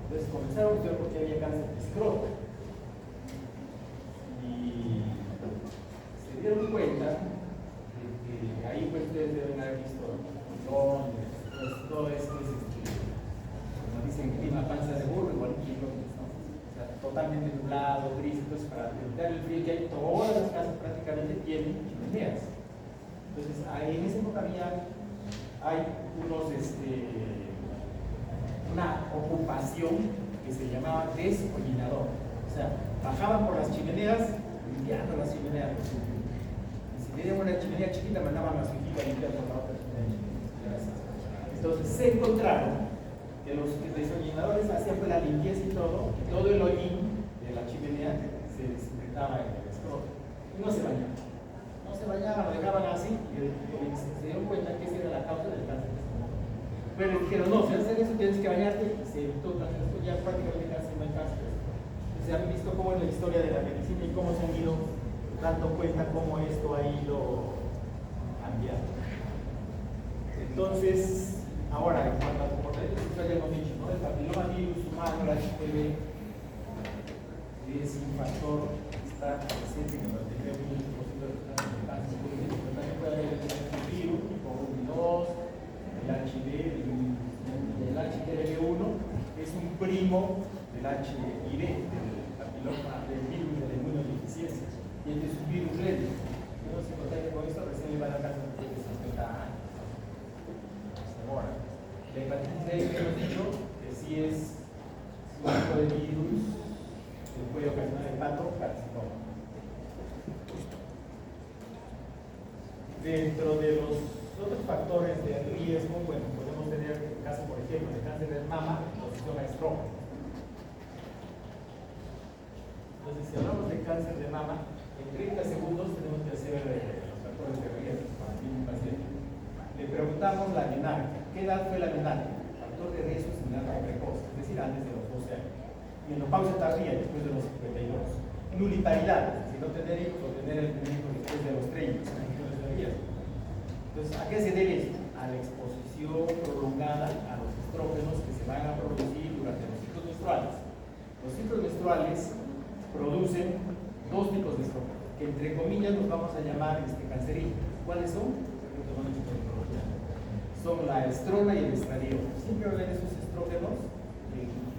Entonces comenzaron a estudiar por qué había cáncer de escroto. Y se dieron cuenta de que ahí pues ustedes deben haber visto Londres, pues, todo esto es, como dicen, clima panza de burro, igual que Londres, ¿no? O sea, totalmente nublado, gris. Entonces, para evitar el frío que hay, todas las casas prácticamente tienen chimeneas. Entonces, ahí en esa época hay una ocupación que se llamaba deshollinador. O sea, bajaban por las chimeneas, limpiando las chimeneas. Y si tenían una chimenea chiquita, mandaban a su hijito a limpiar por la otra chimenea. Entonces, se encontraron que los deshollinadores hacían pues la limpieza y todo el hollín de la chimenea se desinfectaba en el escroto. Y no se bañaban. No se bañaban, lo dejaban así y se dieron cuenta que esa era la causa del cáncer. Pero dijeron, no, si haces eso tienes que bañarte y se evitó cáncer. Esto ya prácticamente casi no hay cáncer. Se han visto cómo en la historia de la medicina y cómo se han ido dando cuenta cómo esto ha ido cambiando. Entonces, ahora, en cuanto a comportamientos sexuales, ya hemos dicho, ¿no? El papillomavirus humano, la HPV, es un factor que está presente en el 99% de los casos de cáncer, pero también puede haber el virus tipo 1 y 2, el HPV1 es un primo del HIV, del papiloma, del virus de la inmunodeficiencia, y este es un virus lento. Si no se contagia con esto, recién le va a dar cáncer de 50 años. Ahora, la hepatitis B que hemos dicho que sí es un tipo de virus que puede ocasionar hepatocarcinoma. Dentro de los otros factores de riesgo, bueno, podemos tener el caso, por ejemplo, de cáncer de mama, exposición a estrógeno. Entonces, si hablamos de cáncer de mama, En 30 segundos tenemos que hacer los factores de riesgo para un paciente. Le preguntamos la menarquia. ¿Qué edad fue la menarquia? Factor de riesgo similar a precoz, es decir, antes de los 12 años. Menopausia tardía, después de los 52. Nuliparidad, es decir, no tener hijos o tener el primer hijo después de los 30, son factores de riesgo. Entonces, ¿a qué se debe esto? A la exposición prolongada a los estrógenos que se van a producir durante los ciclos menstruales. Los ciclos menstruales producen dos tipos de estrógenos, que entre comillas nos vamos a llamar cancerígenos. ¿Cuáles son? Son la estrona y el estradiol. Siempre hablan de esos estrógenos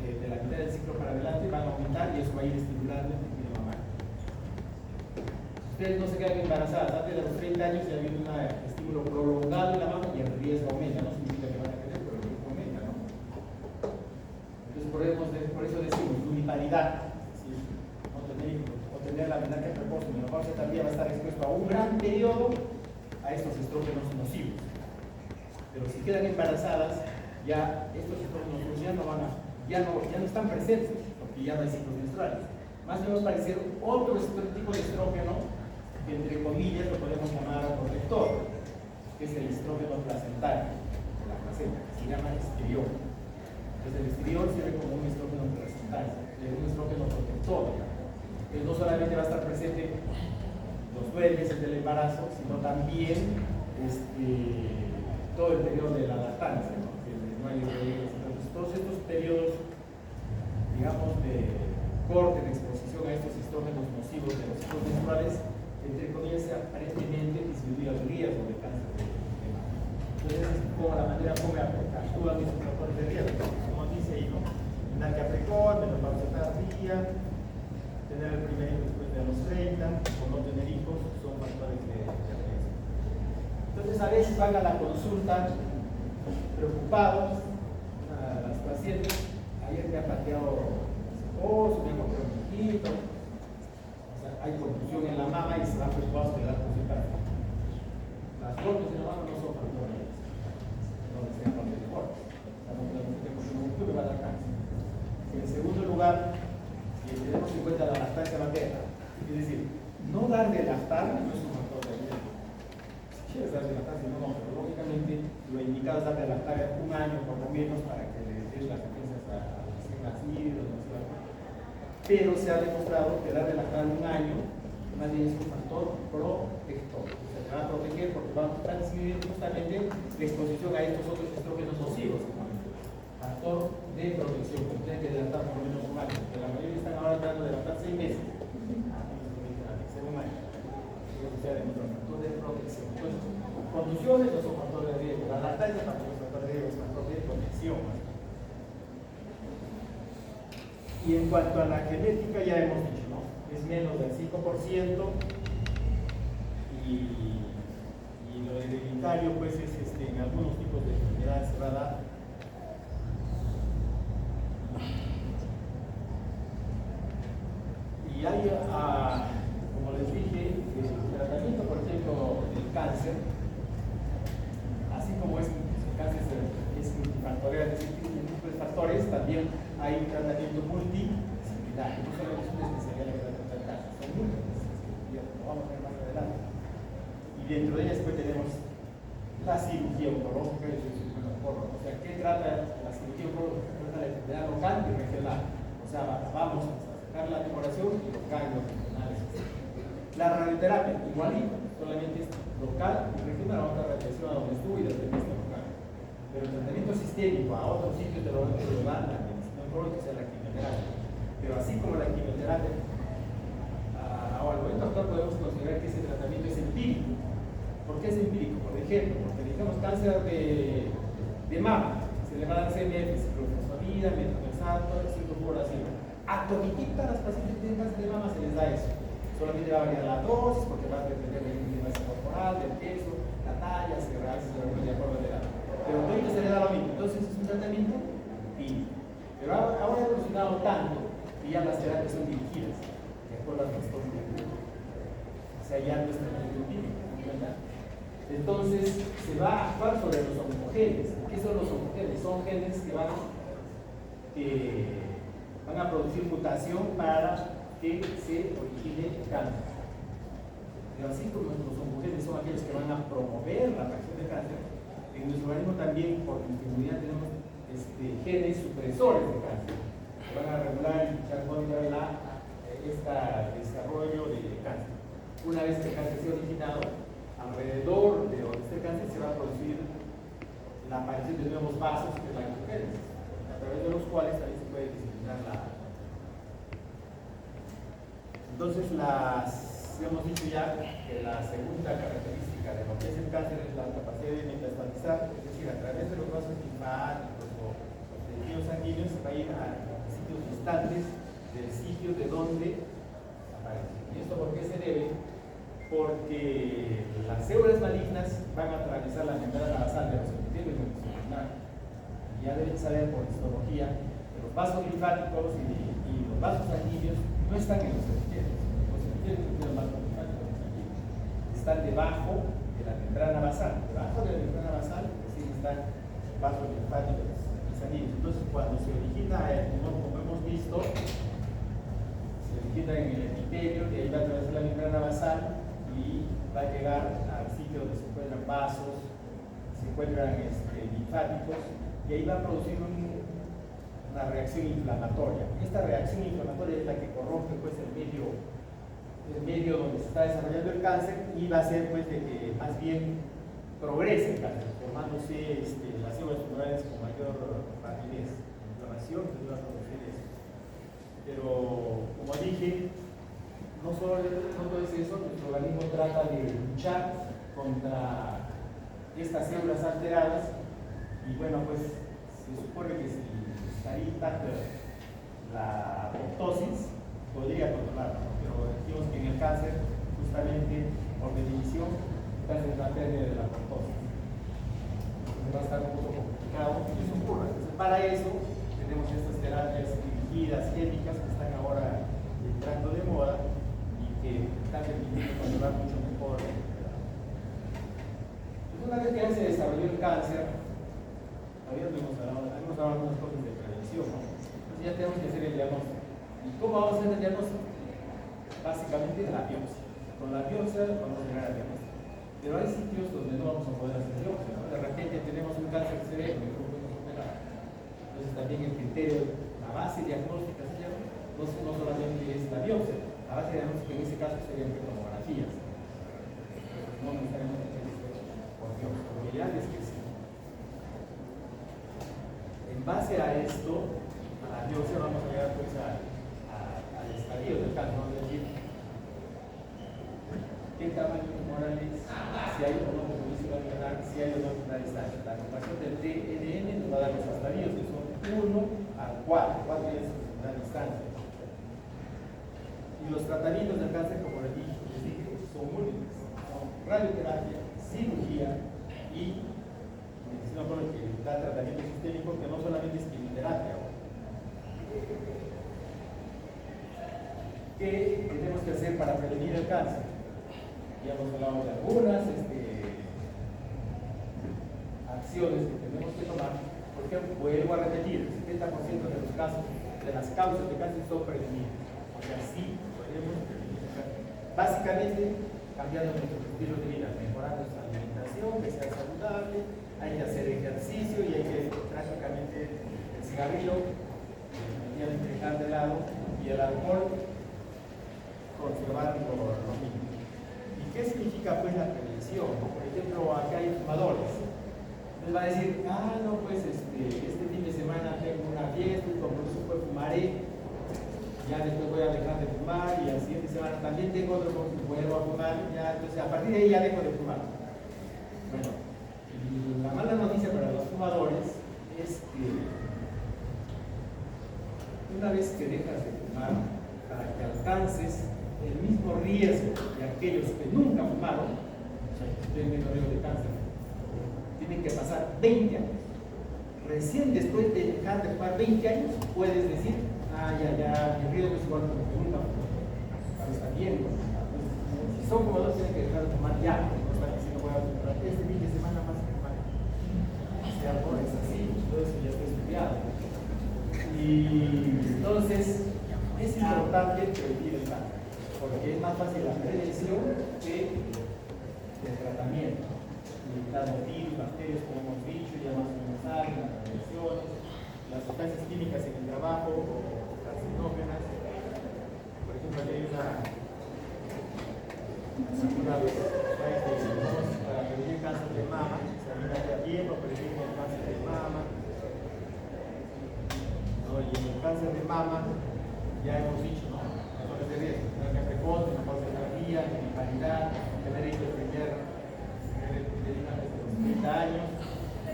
de la mitad del ciclo para adelante van a aumentar y eso va a ir estimulando el tejido mamario. Ustedes no se quedan embarazadas antes de los 30 años, ya viene un estímulo prolongado en la mama y el riesgo aumenta. No significa que van a tener, pero el riesgo aumenta, ¿no? Entonces por eso decimos uniparidad, ¿sí? No tener hijos o tener la menarquia precoz, la menopausia tardía va a estar expuesto a un gran periodo a estos estrógenos nocivos. Pero si quedan embarazadas, ya estos estrógenos ya no están presentes, porque ya no hay ciclos menstruales. Más bien va a aparecer otro tipo de estrógeno, que entre comillas lo podemos llamar protector, que es el estrógeno placentario de la placenta, que se llama estriol. Entonces el estriol sirve como un estrógeno placentario, un estrógeno protector. Entonces no solamente va a estar presente los 9 meses del embarazo, sino también todo el periodo de la lactancia, ¿no? Entonces, todos estos periodos, digamos, de corte, de exposición a estos estrógenos nocivos de los ciclos menstruales, entre comillas, aparentemente disminuye el riesgo de cáncer de mama. Entonces, es como la manera como actúan esos factores de riesgo. Como dice ahí, ¿no? Menarquia precoz, menopausia tardía, tener el primer hijo después de los 30, o no tener hijos, son factores de riesgo. Entonces a veces van a la consulta preocupados las pacientes. Ayer me ha pateado mi esposo, me ha pateado mi hijito. O sea, hay confusión en la mama y se van preocupados de la consulta. Las golpes en la mama no son factores, no sean parte de cortes. Estamos hablando de que va a dar cáncer. En segundo lugar, si tenemos en cuenta la lactancia materna, es decir, no dar de lactar no es un factor de riesgo. Quieres dar de lactar, no, pero lógicamente lo indicado es dar de lactar un año por lo menos para que le des las defensas a los recién nacidos, ¿no? Pero se ha demostrado que dar de lactar un año más bien es un factor protector. O sea, te va a proteger porque va a transmitir justamente la exposición a estos otros estrógenos nocivos. Factor de protección, que tiene que lactar por lo menos un año, porque la mayoría están ahora tratando de lactar 6 meses. Un año. Factor de protección. Entonces, condiciones no son factores de riesgo. La lactancia tampoco es factor de riesgo, es factor de protección. Y en cuanto a la genética, ya hemos dicho, ¿no? Es menos del 5%. Y lo hereditario, pues, es en algunos tipos de enfermedades se va a dar. Y hay, como les dije, el tratamiento, por ejemplo, del cáncer, así como el cáncer es multifactorial, es decir, tiene múltiples factores, también hay un tratamiento multidisciplinario, no solo es una especialidad que trata el cáncer, son múltiples, lo vamos a ver más adelante. Y dentro de ellas pues tenemos la cirugía oncológica y el o sea, ¿qué trata la cirugía oncológica? Trata la enfermedad local y regional, o sea, vamos a sacar la tumoración y los ganglios regionales. La radioterapia, igualito, solamente es local y regional, a otra radiación a donde estuvo y desde este local. Pero el tratamiento sistémico a otro sitio te lo van a llevar la medicina oncológica, o sea, la quimioterapia. Pero así como la quimioterapia, al momento actual podemos considerar que ese tratamiento es empírico. ¿Por qué es empírico? Por ejemplo, porque digamos cáncer de mama, se le va a dar CMF, ciclofosfamida, metronidazol, ciclofluoracilo. A todititas las pacientes que tienen cáncer de mama se les da eso. Solamente va a variar la dosis porque va a depender de la masa corporal, del peso, la talla, si realmente se de acuerdo a la edad. Pero todo se le da lo mismo. Entonces es un tratamiento empírico. Pero ahora ha evolucionado tanto que ya las terapias son dirigidas de acuerdo a las cosas. O sea, ya no es tratamiento empírico. Entonces se va a actuar sobre los oncogenes. ¿Qué son los oncogenes? Son genes que van a producir mutación para que se origine cáncer. Pero así como los oncogenes son aquellos que van a promover la aparición de cáncer, en nuestro organismo también, por inmunidad, tenemos genes supresores de cáncer, que van a regular y luchar contra este desarrollo de cáncer. Una vez que el cáncer sea originado, alrededor de donde esté el cáncer se va a producir la aparición de nuevos vasos, que es la oncogénesis, a través de los cuales también se puede diseminar la. Entonces, hemos dicho ya que la segunda característica de lo que es el cáncer es la capacidad de metastatizar, es decir, a través de los vasos linfáticos o los tejidos sanguíneos se va a ir a sitios distantes del sitio de donde aparece. ¿Y esto por qué se debe? Porque las células malignas van a atravesar la membrana basal de los epitelios de nuestro pulmón. Ya deben saber por histología que los vasos linfáticos y los vasos sanguíneos no están en los epitelios. Los epitelios de los vasos linfáticos están debajo de la membrana basal. Debajo de la membrana basal están los vasos linfáticos y sanguíneos. Entonces, cuando se origina el tumor, como hemos visto, se origina en el epitelio, de ahí va a atravesar la membrana basal y va a llegar al sitio donde se encuentran vasos, se encuentran linfáticos, y ahí va a producir una reacción inflamatoria. Esta reacción inflamatoria es la que corrompe pues, el medio donde se está desarrollando el cáncer y va a hacer pues, de que más bien progrese el cáncer, formándose las células tumorales con mayor rapidez. La inflamación que va a producir eso. Pero, como dije, no todo es eso, nuestro organismo trata de luchar contra estas células alteradas y bueno, pues se supone que si estaría intacta la apoptosis, podría controlarla, ¿no? Pero decimos que en el cáncer, justamente por definición, el cáncer es la pérdida de la apoptosis. Entonces va a estar un poco complicado que eso ocurra. Entonces, para eso tenemos estas terapias dirigidas, éticas, que están ahora entrando de moda y que están permitiendo controlar mucho mejor. Entonces, una vez que ya se desarrolló el cáncer, todavía no hemos hablado algunas cosas de prevención, ¿no? Entonces ya tenemos que hacer el diagnóstico. ¿Y cómo vamos a hacer el diagnóstico? Básicamente la biopsia. Con la biopsia vamos a llegar al diagnóstico. Pero hay sitios donde no vamos a poder hacer biopsia, ¿no? De repente tenemos un cáncer cerebro y no podemos operar. Entonces también el criterio, la base diagnóstica se llama, no solamente es la biopsia. La base diagnóstica en ese caso serían tomografías. No necesariamente por biopsia. Lo ideal es que sí. En base a esto, a la biopsia vamos a llegar pues al estadio del cáncer, ¿no? Es decir, qué tamaño tumoral es, si hay o no composición alveolar, si hay o no una distancia. La comparación del TNN nos va a dar los estadios, que son 1 al 4, 4 es la distancia. Y los tratamientos del cáncer, como les dije, son múltiples. Son radioterapia, cirugía y medicina oncológica, que da tratamiento sistémico, que no solamente es quimioterapia. ¿Qué tenemos que hacer para prevenir el cáncer? Ya hemos hablado de algunas acciones que tenemos que tomar. Por ejemplo, vuelvo a repetir, el 70% de los casos, de las causas de cáncer son prevenibles. Porque así podemos prevenir el cáncer. Básicamente, cambiando nuestro estilo de vida, mejorando nuestra alimentación, que sea saludable, hay que hacer ejercicio y hay que prácticamente el cigarrillo, dejar de lado, y el alcohol, conservar lo mismo. ¿Y qué significa pues la prevención? Por ejemplo, acá hay fumadores. Entonces va a decir, no, pues este fin de semana tengo una fiesta y como eso pues fumaré, ya después voy a dejar de fumar y la siguiente semana también tengo otro y vuelvo a fumar, ya, entonces a partir de ahí ya dejo de fumar. Bueno, la mala noticia para los fumadores es que una vez que dejas de fumar, para que alcances el mismo riesgo de aquellos que nunca fumaron, tienen menos riesgo de cáncer, tienen que pasar 20 años. Recién después de dejar de fumar 20 años, puedes decir, ya, el riesgo es igual que lo que nunca fumó. Está bien, ¿no? Si son fumadores, tienen que dejar de fumar ya, no están diciendo, voy a fumar este fin de semana más que fumar. O sea, no es así, todo eso ya está estudiado. Y entonces, es importante prevenir el cáncer, porque es más fácil la prevención de tratamiento, limitando virus, bacterias, como hemos dicho, ya más o menos saben, las radiaciones, las sustancias químicas en el trabajo o carcinógenas. Por ejemplo, aquí hay una para prevenir cáncer de mama, se alimenta a tiempo, prevenir el cáncer de mama. ¿No? Y en el cáncer de mama, ya hemos dicho, ¿no? Factores de riesgo, tener precoz, menopausia tardía, genitalidad, tener hijos desde los 30 años,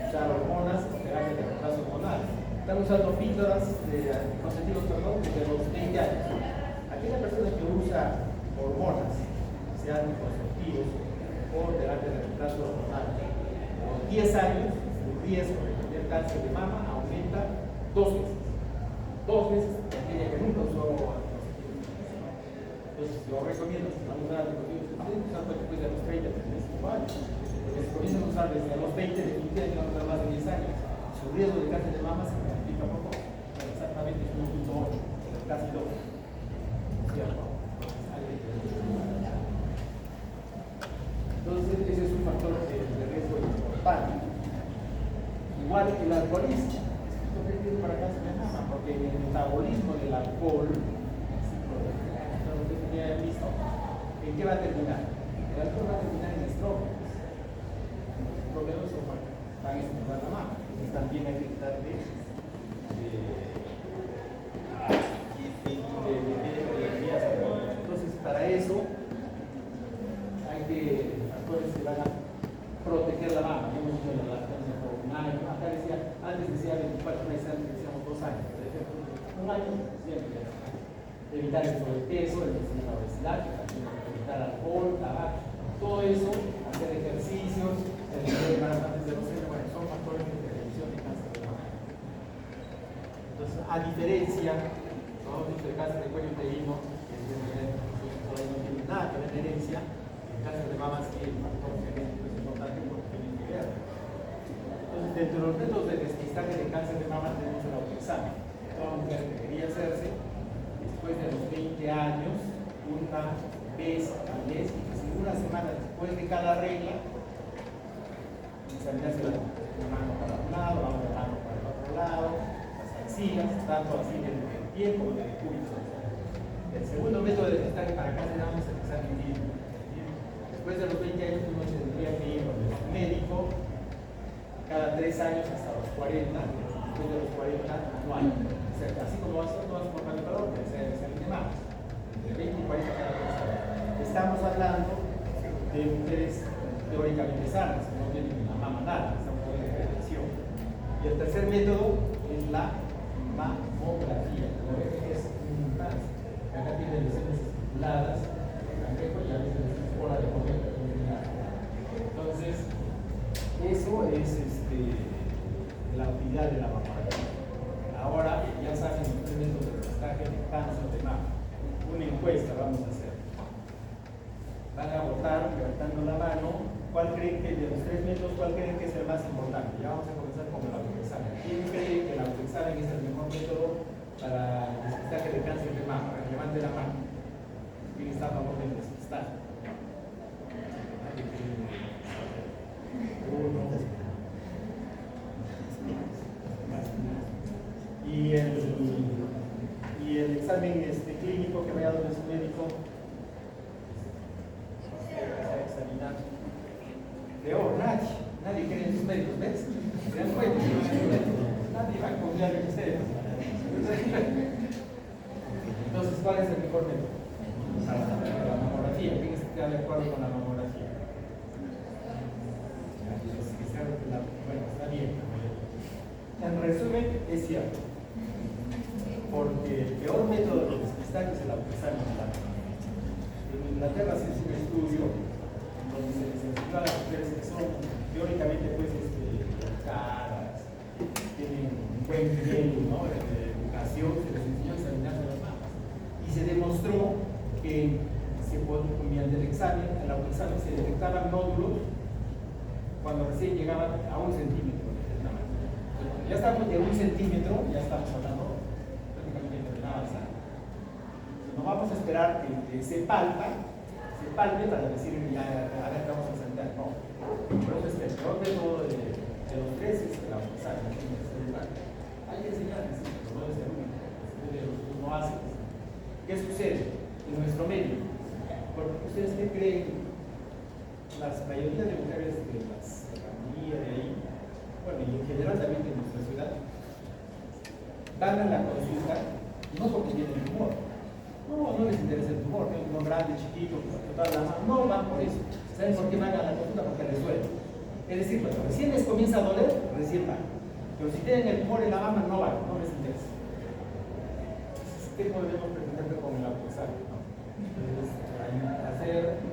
usar hormonas, terapia de reemplazo hormonal. Están usando píldoras de anticonceptivos, desde los 20 años. Aquella persona que usa hormonas, sean anticonceptivos o terapia de reemplazo hormonal, a los 10 años, el riesgo de tener cáncer de mama aumenta 2 veces. 2 veces de aquella que nunca usó anticonceptivos. Entonces, yo recomiendo, si van a usar anticonceptivos, usar después de los 30, 35 años. Porque si comienzan a usar desde los 20, definitivamente van a usar más de 10 años. Su riesgo de cáncer de mama se multiplica por poco. Exactamente 1.8, casi 2. ¿Cierto? Entonces, ese es un factor de riesgo importante. Igual que el alcoholismo. Esto es para cáncer de mama, porque el metabolismo del alcohol, ustedes ya han visto, ¿en qué va a terminar? El alcohol va a terminar en estrógenos. Los estrógenos van a estimular la mama. Entonces, también hay que quitar de vías. Entonces, para eso hay que factores que van a proteger la mama. Hemos dicho la lactancia por un año. Acá decía, antes decía 24 meses, antes decíamos 2 años. Por ejemplo, un año siempre. Evitar el sobrepeso, la obesidad, evitar alcohol, tabaco, todo eso, hacer ejercicios, el antes de los 6, bueno, son factores de prevención de cáncer de mama. Entonces, a diferencia, ¿no? Del cáncer de cuello uterino, que todavía no tiene nada que ver con herencia, el cáncer de mama sí, el factor genético es importante porque tiene que ver. Entonces, dentro de los métodos de despistaje de cáncer de mama tenemos el autoexamen. Toda mujer que quería hacerse, después de los 20 años, una vez al mes, una semana después de cada regla, examinarse la mano para un lado, la mano para el otro lado, las axilas, tanto así del pie como del pulso. El segundo método de despistaje para cáncer de mama es el examen clínico. Después de los 20 años, uno tendría que ir donde un médico cada 3 años hasta los 40, después de los 40 anual. O sea, así como hacen todas las formas de valor, que sea el examen de mamas, entre 20 y 40 cada 3 años. Estamos hablando de mujeres teóricamente sanas, que no tienen la mama nada, estamos hablando de prevención. Y el tercer método es la mamografía. Como ven, es un cáncer. Acá tiene lesiones estipuladas, el cangrejo y a veces hora de comer. Entonces, eso es la utilidad de la mamografía. Ahora ya saben los 3 métodos de despistaje de cáncer de mama. Una encuesta vamos a hacer. Van a votar levantando la mano. ¿Cuál creen que de los 3 métodos, cuál creen que es el más importante? Ya vamos a comenzar con el autoexamen. ¿Quién cree que el autoexamen es el mejor método para el despistaje de cáncer de mama? Levante la mano. ¿Quién está a favor del despistaje? Uno. Y el examen clínico que vaya a donde su médico va a examinar. Peor, nadie cree en sus médicos, ¿ves? ¿Se dan cuenta? Nadie va a confiar en ustedes. Entonces, ¿cuál es el mejor método? La mamografía. ¿Quién está de acuerdo con la mamografía? Bueno, está bien. En resumen, es cierto. Porque el peor método de despistaje es el autoexamen de la mama. En Inglaterra se hizo un estudio donde se les estudió a las mujeres que son teóricamente pues educadas, tienen un buen nivel, ¿no? de educación, se les enseñó a examinarse las mamas. Y se demostró que mediante el examen, el autoexamen, se detectaban nódulos cuando recién llegaban a 1 centímetro de tamaño. Ya estamos de 1 centímetro, ya estamos hablando prácticamente de nada avanzado. No vamos a esperar que se palpa palme para decir, ya, a ver, vamos a sentar. No. Por eso es que el peor método de los tres es la usar. Hay que enseñar, no es el único. Ustedes no hacen. ¿Qué sucede en nuestro medio? Porque ustedes qué creen, las mayoría de mujeres de la familia de ahí, bueno, y en general también en nuestra ciudad, van a la consulta no porque tienen tumor. No les interesa el tumor, tienen un tumor grande, chiquito, total, no van por eso. ¿Saben por qué van a la consulta? Porque les duele. Es decir, cuando recién les comienza a doler, recién van. Pero si tienen el tumor en la mama, no van, no les interesa. ¿Qué podemos pretender con el aposaje? Entonces, hacer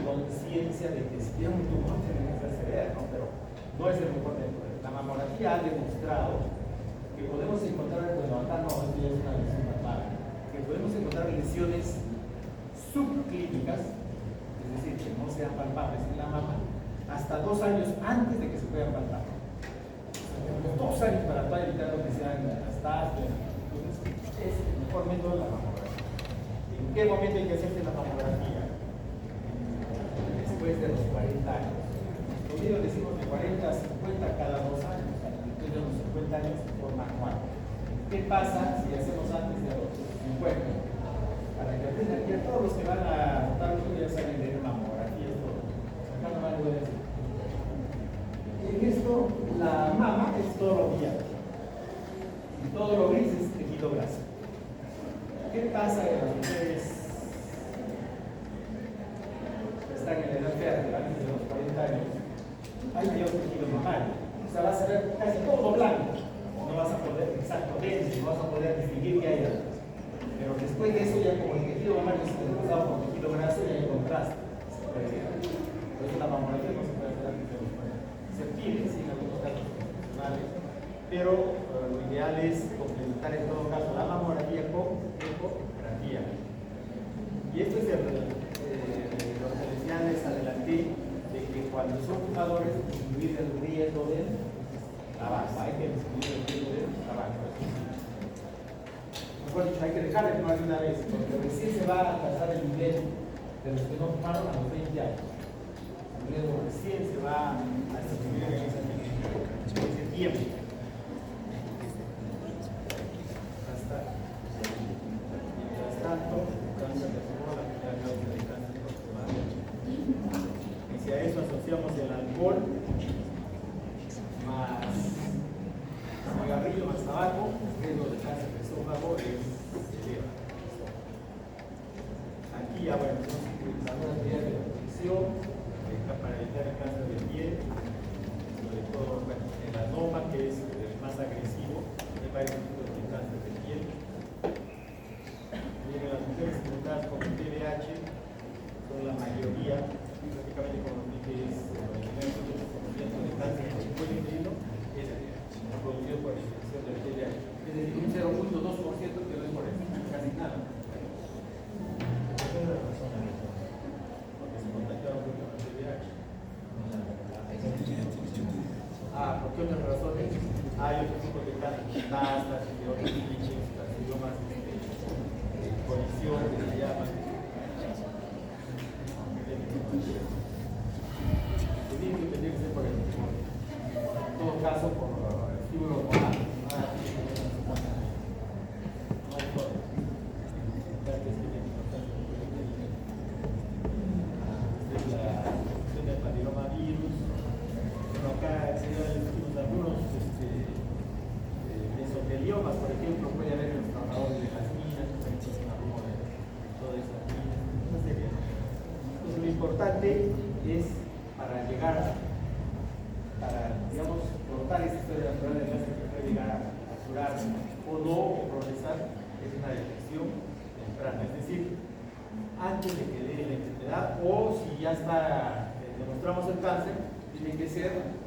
conciencia de que si tienen un tumor, tienen que hacerse ver, ¿no? Pero no es el mejor método. La mamografía ha demostrado que podemos encontrar, bueno, acá no, esto ya es una lesión normal, que podemos encontrar lesiones subclínicas, es decir, que no sean palpables en la mama, hasta 2 años antes de que se puedan palpar. 2 años para poder evitar lo que sean metástasis. Entonces, es el mejor método la mamografía. ¿En qué momento hay que hacerse la mamografía? Después de los 40 años. Los medios decimos de 40 a 50 cada 2 años. Después de los 50 años de forma anual. ¿Qué pasa si hacemos antes de los 50? Para que aprendan que todos los que van a votar ya saben de mamografía y todo. Acá no van a poder decir. En esto, la mama es todo lo brillante. Y todo lo gris es tejido graso. ¿Qué pasa en las mujeres que están en la edad fértil, antes de los 40 años? Hay mayor tejido mamario. O sea, vas a ver casi todo blanco. No vas a poder, exacto, denso, no vas a poder distinguir qué hay ahí. Pero después de eso, ya como el tejido mamario se reemplazado por tejido graso, ya hay contraste. Por eso la mamografía no se puede hacer antes de los 40. Se pide, sí, en algunos casos profesionales, pero lo ideal es complementar en todo caso la mamografía con ecografía. Y esto es lo que decía les adelanté, de que cuando son fumadores, disminuir el riesgo del tabaco. Hay que disminuir el riesgo del tabaco. Mejor dicho, hay que dejar de fumar de una vez, porque recién se va a alcanzar el nivel de los que no fumaron a los 20 años. El riesgo recién se va a disminuir en ese tiempo. Mientras tanto, cáncer de pulmón, la primera causa de cáncer de pulmón. Y si a eso asociamos el alcohol, más cigarrillo, más tabaco, el riesgo de cáncer de esófago es elevado. Aquí ya, bueno, algunas medidas de protección para evitar el cáncer de piel, sobre todo el adenoma, que es el más agresivo, hay varios tipos de cáncer de piel. Vienen las mujeres infectadas con TDAH, son la mayoría, prácticamente como lo dije, es el 99% de cáncer de cuello uterino es producido por la infección del TDAH. Es decir, un 0.2% que no es por eso, casi nada. Porque se contactaron con el TDAH. ¿Por qué otras razones? Hay otros tipos de cáncer, metástasis, de otros clichés, carcinomas, colisión, que se llaman. Tienen que pedirse por el tumor. En todo caso, por el fibro hormonal. No hay forma. Esta es la cuestión del papillomavirus. Bueno, acá se algunos mesoteliomas, por ejemplo, puede haber en los trabajadores de las minas, por ejemplo, en la rumbo de todas esas minas. Entonces, lo importante es para llegar, para, digamos, cortar esta historia natural de cáncer que puede llegar a curar o no, o progresar, es una detección temprana. Es decir, antes de que dé la enfermedad, o si ya está, demostramos el cáncer, tiene que ser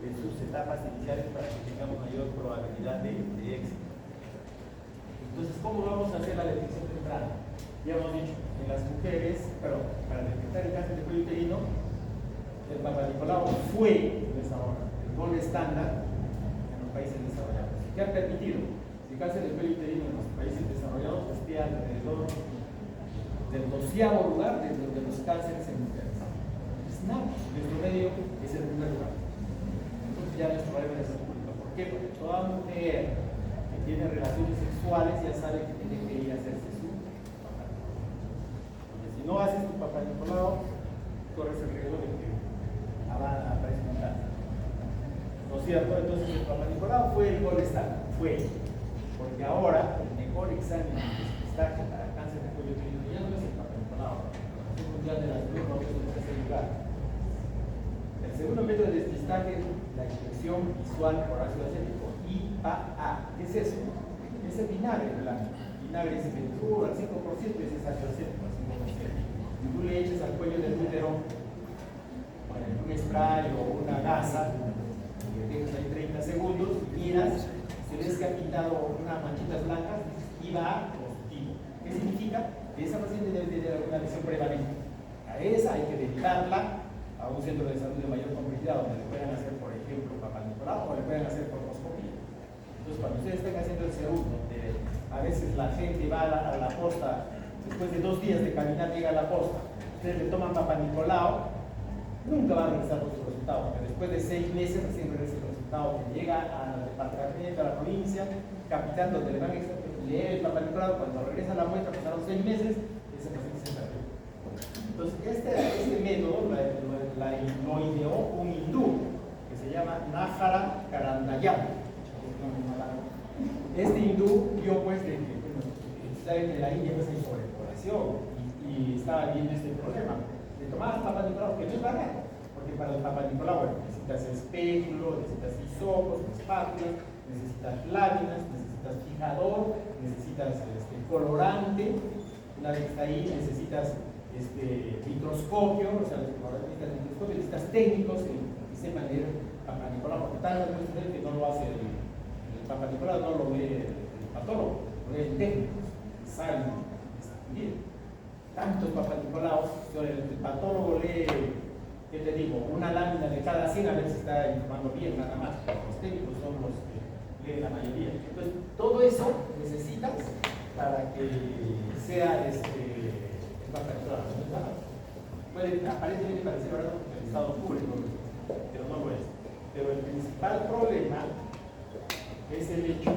en sus etapas iniciales para que tengamos mayor probabilidad de éxito. Entonces, ¿cómo vamos a hacer la detección temprana? Ya hemos dicho, en las mujeres, pero para detectar el cáncer de cuello uterino, el Papa Nicolau fue el gold estándar en los países desarrollados. ¿Qué ha permitido? El cáncer de cuello uterino en los países desarrollados esté alrededor de del 12º lugar de los cánceres en mujeres. SNAP, nuestro medio, es el primer lugar. Entonces ya nuestro problema es público. ¿Por qué? Porque toda mujer que tiene relaciones sexuales ya sabe que tiene que ir a hacerse su papá Nicolau. Porque si no haces tu papá Nicolau, corres el riesgo de que aparezca un cáncer. ¿No es cierto? Entonces el papá Nicolau fue el gol estándar. Fue. Porque ahora el mejor examen de despistaje para cáncer de cuello uterino ya no es el papá Nicolau. El Mundial de la Salud no es el tercer lugar. El segundo método de despistaje es la inspección visual por ácido acético, IAA. ¿Qué es eso? Es el vinagre blanco. Vinagre es el 5% al 5% y ese es ácido acético al 5%. Y tú le echas al cuello del útero un spray o una gasa, y dejas ahí 30 segundos y miras, si ves que ha pintado unas manchitas blancas, IAA positivo. ¿Qué significa? Que esa paciente debe tener alguna lesión prevalente. A esa hay que derivarla a un centro de salud de mayor complejidad, donde le puedan hacer, por ejemplo, papá Nicolau o le puedan hacer colposcopía. Entonces, cuando ustedes estén haciendo el segundo, a veces la gente va a la posta, después de 2 días de caminar llega a la posta, ustedes le toman papá Nicolau, nunca van a regresar con su resultado, porque después de 6 meses recién regresa el resultado que llega al departamento, a la provincia, capital, donde le van a leer el papá Nicolau. Cuando regresa a la muestra, pasaron 6 meses, ese paciente se perdió. Entonces, este método lo ideó un hindú que se llama Nahara Karandayam. Este hindú vio pues de que la India pues hay sobrepoblación y estaba viendo este problema. De tomar papá Nicolau, que no es barato, porque para el papá Nicolau, bueno, necesitas espéculo, necesitas hisopos, espátulas, necesitas láminas, necesitas fijador, necesitas colorante. Una vez que está ahí, necesitas microscopio, o sea, necesitas microscopio, necesitas técnicos que sepan leer papá Nicolau, porque tal vez que no lo hace el papá Nicolau, no lo ve el patólogo, lo ve el técnico, saben bien. Tantos papá Nicolau, el patólogo lee, ¿qué te digo? Una lámina de cada 100 a ver si está informando bien, nada más. Los técnicos son los que leen la mayoría. Entonces, todo eso necesitas para que sea el papá Nicolau. Puede aparentemente parecer verdad porque el Estado público, pero no lo es. Pero el principal problema es el hecho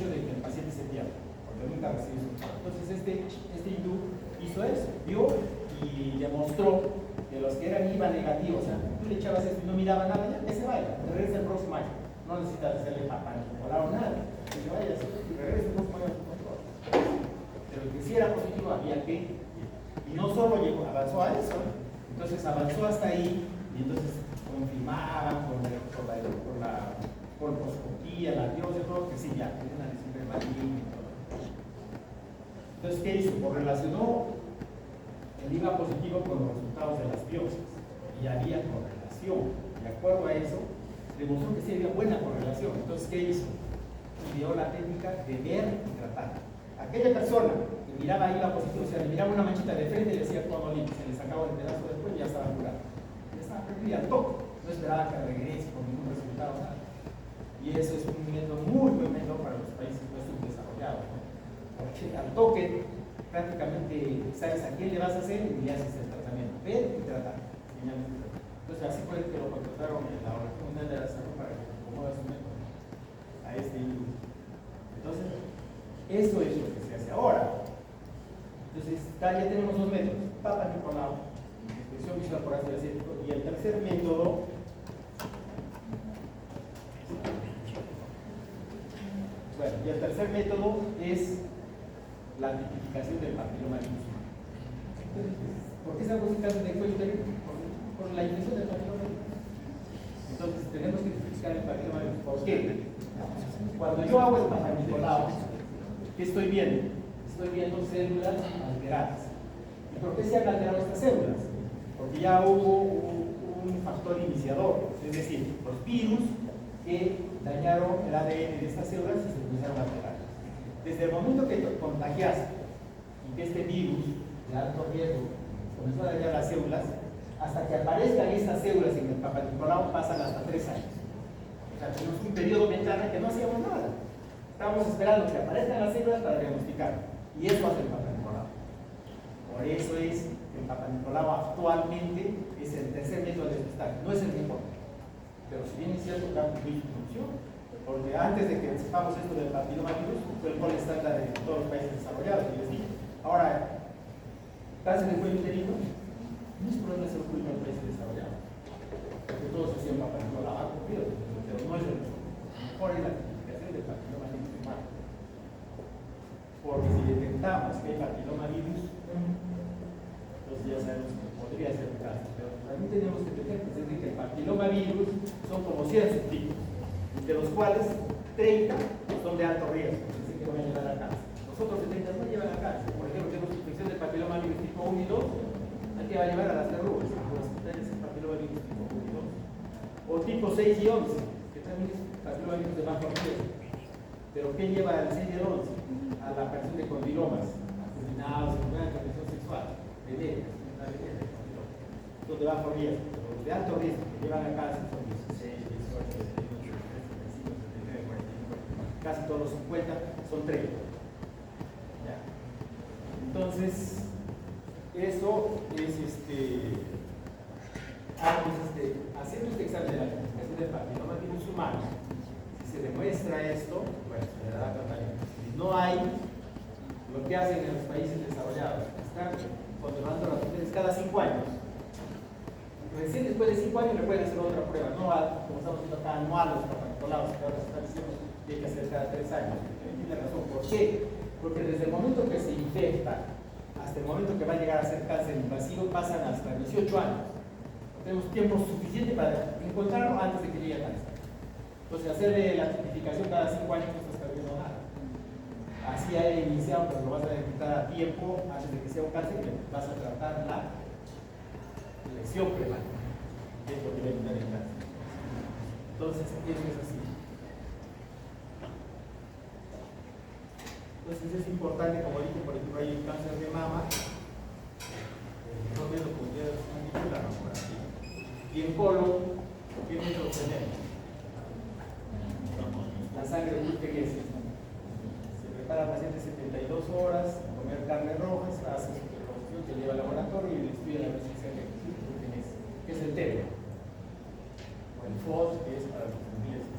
de que el paciente se pierda, porque nunca recibe su resultado. Entonces este hindú hizo eso, vio y demostró que los que eran IVA negativos, o sea, tú le echabas esto y no miraba nada, ya, ese vaya, regresa el próximo año. No necesitas hacerle papá Nicolau o nada, que se vaya y regresa el próximo año a su control. Pero el que sí era positivo había que ir. Y no solo avanzó a eso, entonces avanzó hasta ahí y entonces confirmaban por la colposcopía, la biopsia, todo que sí, ya tiene una lesión maligna y todo. Entonces, ¿qué hizo? Pues relacionó el IVA positivo con los resultados de las biopsias y había correlación. De acuerdo a eso, demostró que sí había buena correlación. Entonces, ¿qué hizo? Ideó la técnica de ver y tratar. Aquella persona que miraba IVA positivo, o sea, le miraba una manchita de frente y le decía todo limpio, se le sacaba el pedazo después y ya estaba curado. Ya estaba perdida al toque. No esperaba que regrese con ningún resultado, nada. Y eso es un método muy buen método para los países no subdesarrollados, ¿no? Porque al toque prácticamente sabes a quién le vas a hacer y le haces el tratamiento. Ver y tratar. Entonces así fue que lo contrataron en la Organización Mundial de la Salud para que acomoda su método a este individuo. Entonces, eso es lo que se hace ahora. Entonces, ya tenemos 2 métodos: papá Nicolau, inspección visual por ácido acético, y el tercer método es la tipificación del papiloma virus. ¿Por qué se hace cáncer de cuello uterino? Por la infección del papiloma virus. Entonces tenemos que tipificar el papiloma virus. ¿Por qué? Cuando yo hago el papá Nicolau, ¿qué estoy viendo? Estoy viendo células alteradas. ¿Y por qué se han alterado estas células? Porque ya hubo un factor iniciador, es decir, los virus que dañaron el ADN de estas células y se empezaron a alterar. Desde el momento que contagiaste y que este virus de alto riesgo comenzó a dañar las células, hasta que aparezcan estas células en el papá Nicolau pasan hasta 3 años. O sea, tenemos un periodo ventana que no hacíamos nada. Estamos esperando que aparezcan las células para diagnosticar. Y eso hace el Papa Nicolau. Por eso es que el Papa Nicolau actualmente es el tercer método de despistaje. No es el mejor. Pero si bien es cierto que ha cumplido su función, porque antes de que sepamos esto del papillomavirus, fue el gol estándar en todos los países desarrollados, y les dije. Ahora, cáncer de cuello uterino, no es problema ser el cuello en los países desarrollados. Porque todos hacían Papa Nicolau, ha cumplido, pero no es el mejor es la tipificación del papillomavirus humano. Porque si detectamos que hay papillomavirus, entonces ya sabemos que podría ser el cáncer. Pero también tenemos que tener que decir que el papillomavirus son como 100 subtipos, de los cuales 30 son de alto riesgo, es decir, que van a llevar a cáncer. Los otros 70 no llevan a cáncer. Por ejemplo, tenemos infección del papillomavirus tipo 1 y 2, aquí va a llevar a las verrugas, a los hospitales el papillomavirus tipo 1 y 2. O tipo 6 y 11, que también es papillomavirus de bajo riesgo. Pero ¿qué lleva al 6 y el 11? A la aparición de condilomas, acuminados, enfermedades de transmisión sexual, venéreas, son de bajo riesgo. Los de alto riesgo que llevan a cáncer son 16, 18, 19, 20, 49, casi todos los 50 son 30. ¿Ya? Entonces, eso es haciendo este examen de la clasificación del papillomavirus humano. Si se demuestra esto, bueno, se le dará tratamiento. Si no hay, lo que hacen en los países desarrollados, están controlando las mujeres cada 5 años. Recién después de 5 años le pueden hacer otra prueba, no como estamos viendo acá, anual los papillomavirus, que ahora se están diciendo que hay que hacer cada 3 años. Tiene razón. ¿Por qué? Porque desde el momento que se infecta hasta el momento que va a llegar a ser cáncer invasivo pasan hasta 18 años. Tenemos tiempo suficiente para encontrarlo antes de que llegue a cáncer. Entonces, hacerle la tipificación cada 5 años no está viendo nada. Así ha iniciado, pero lo vas a detectar a tiempo antes de que sea un cáncer y vas a tratar la lesión prematura. Es lo que va a evitar el cáncer. Entonces, eso es así. Entonces, es importante, como dije, por ejemplo, hay un cáncer de mama, no viendo como ustedes la mamografía. Y en colon, ¿qué método tenemos? La sangre UTGS. Se prepara al paciente 72 horas, comer carnes rojas, hace su reconstrucción que lleva al laboratorio y le estudia la resistencia de UTGS, que es el TERO. O el FOD, que es para los ingleses.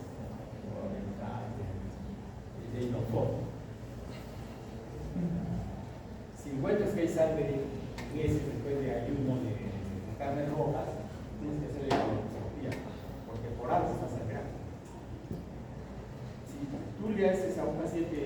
O el DINOFOD. Si encuentras que hay sangre meses después de ayuno de carnes rojas, tienes que hacerle la colonoscopia, porque por algo está sangrando. Si tú le haces a un paciente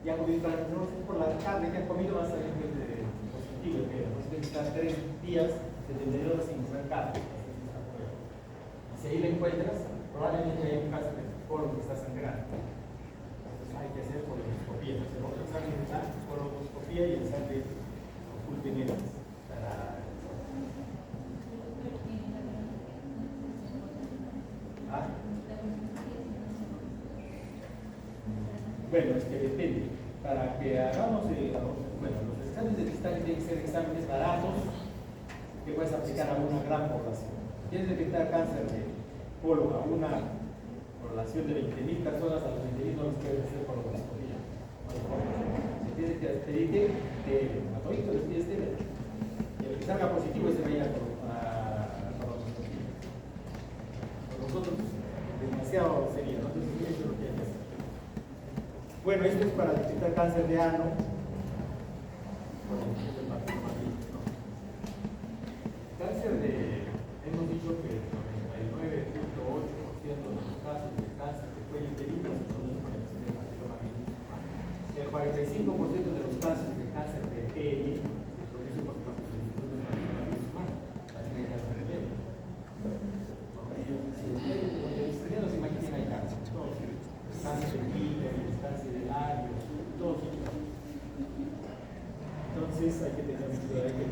ya ha comido carne roja, por la carne que ha comido va a salir positivo, que está 3 días, 72 horas sin comer carne. Y si ahí le encuentras, probablemente hay un caso de colon que está sangrando. Hay que hacer colonoscopia, hacer otro examen de sangre, colonoscopia y el examen oculte negras para... Bueno, es que depende. Para que hagamos, los exámenes de depistaje tienen que ser exámenes baratos que puedes aplicar a una gran población. Quieres detectar cáncer de colon a una población de 20.000 personas, a los 20.000 no los puedes hacer colonoscopia. Se tiene que pedirte a todito les pides y el que salga positivo ese va a ir a colonoscopia. Por nosotros demasiado sería, ¿no? Entonces eso es lo que hay que hacer. Bueno, esto es para detectar cáncer de ano. Cáncer de, hemos dicho que el 99.8% de los casos de cáncer de cuello uterino son los de papillomavirus. El 45% de los casos de cáncer de pene es por papillomavirus humano. También hay cáncer de pene. Si ustedes se imaginan hay cáncer, todos. Cáncer de clítoris, cáncer de labios, todos. Entonces hay que tener cuidado de que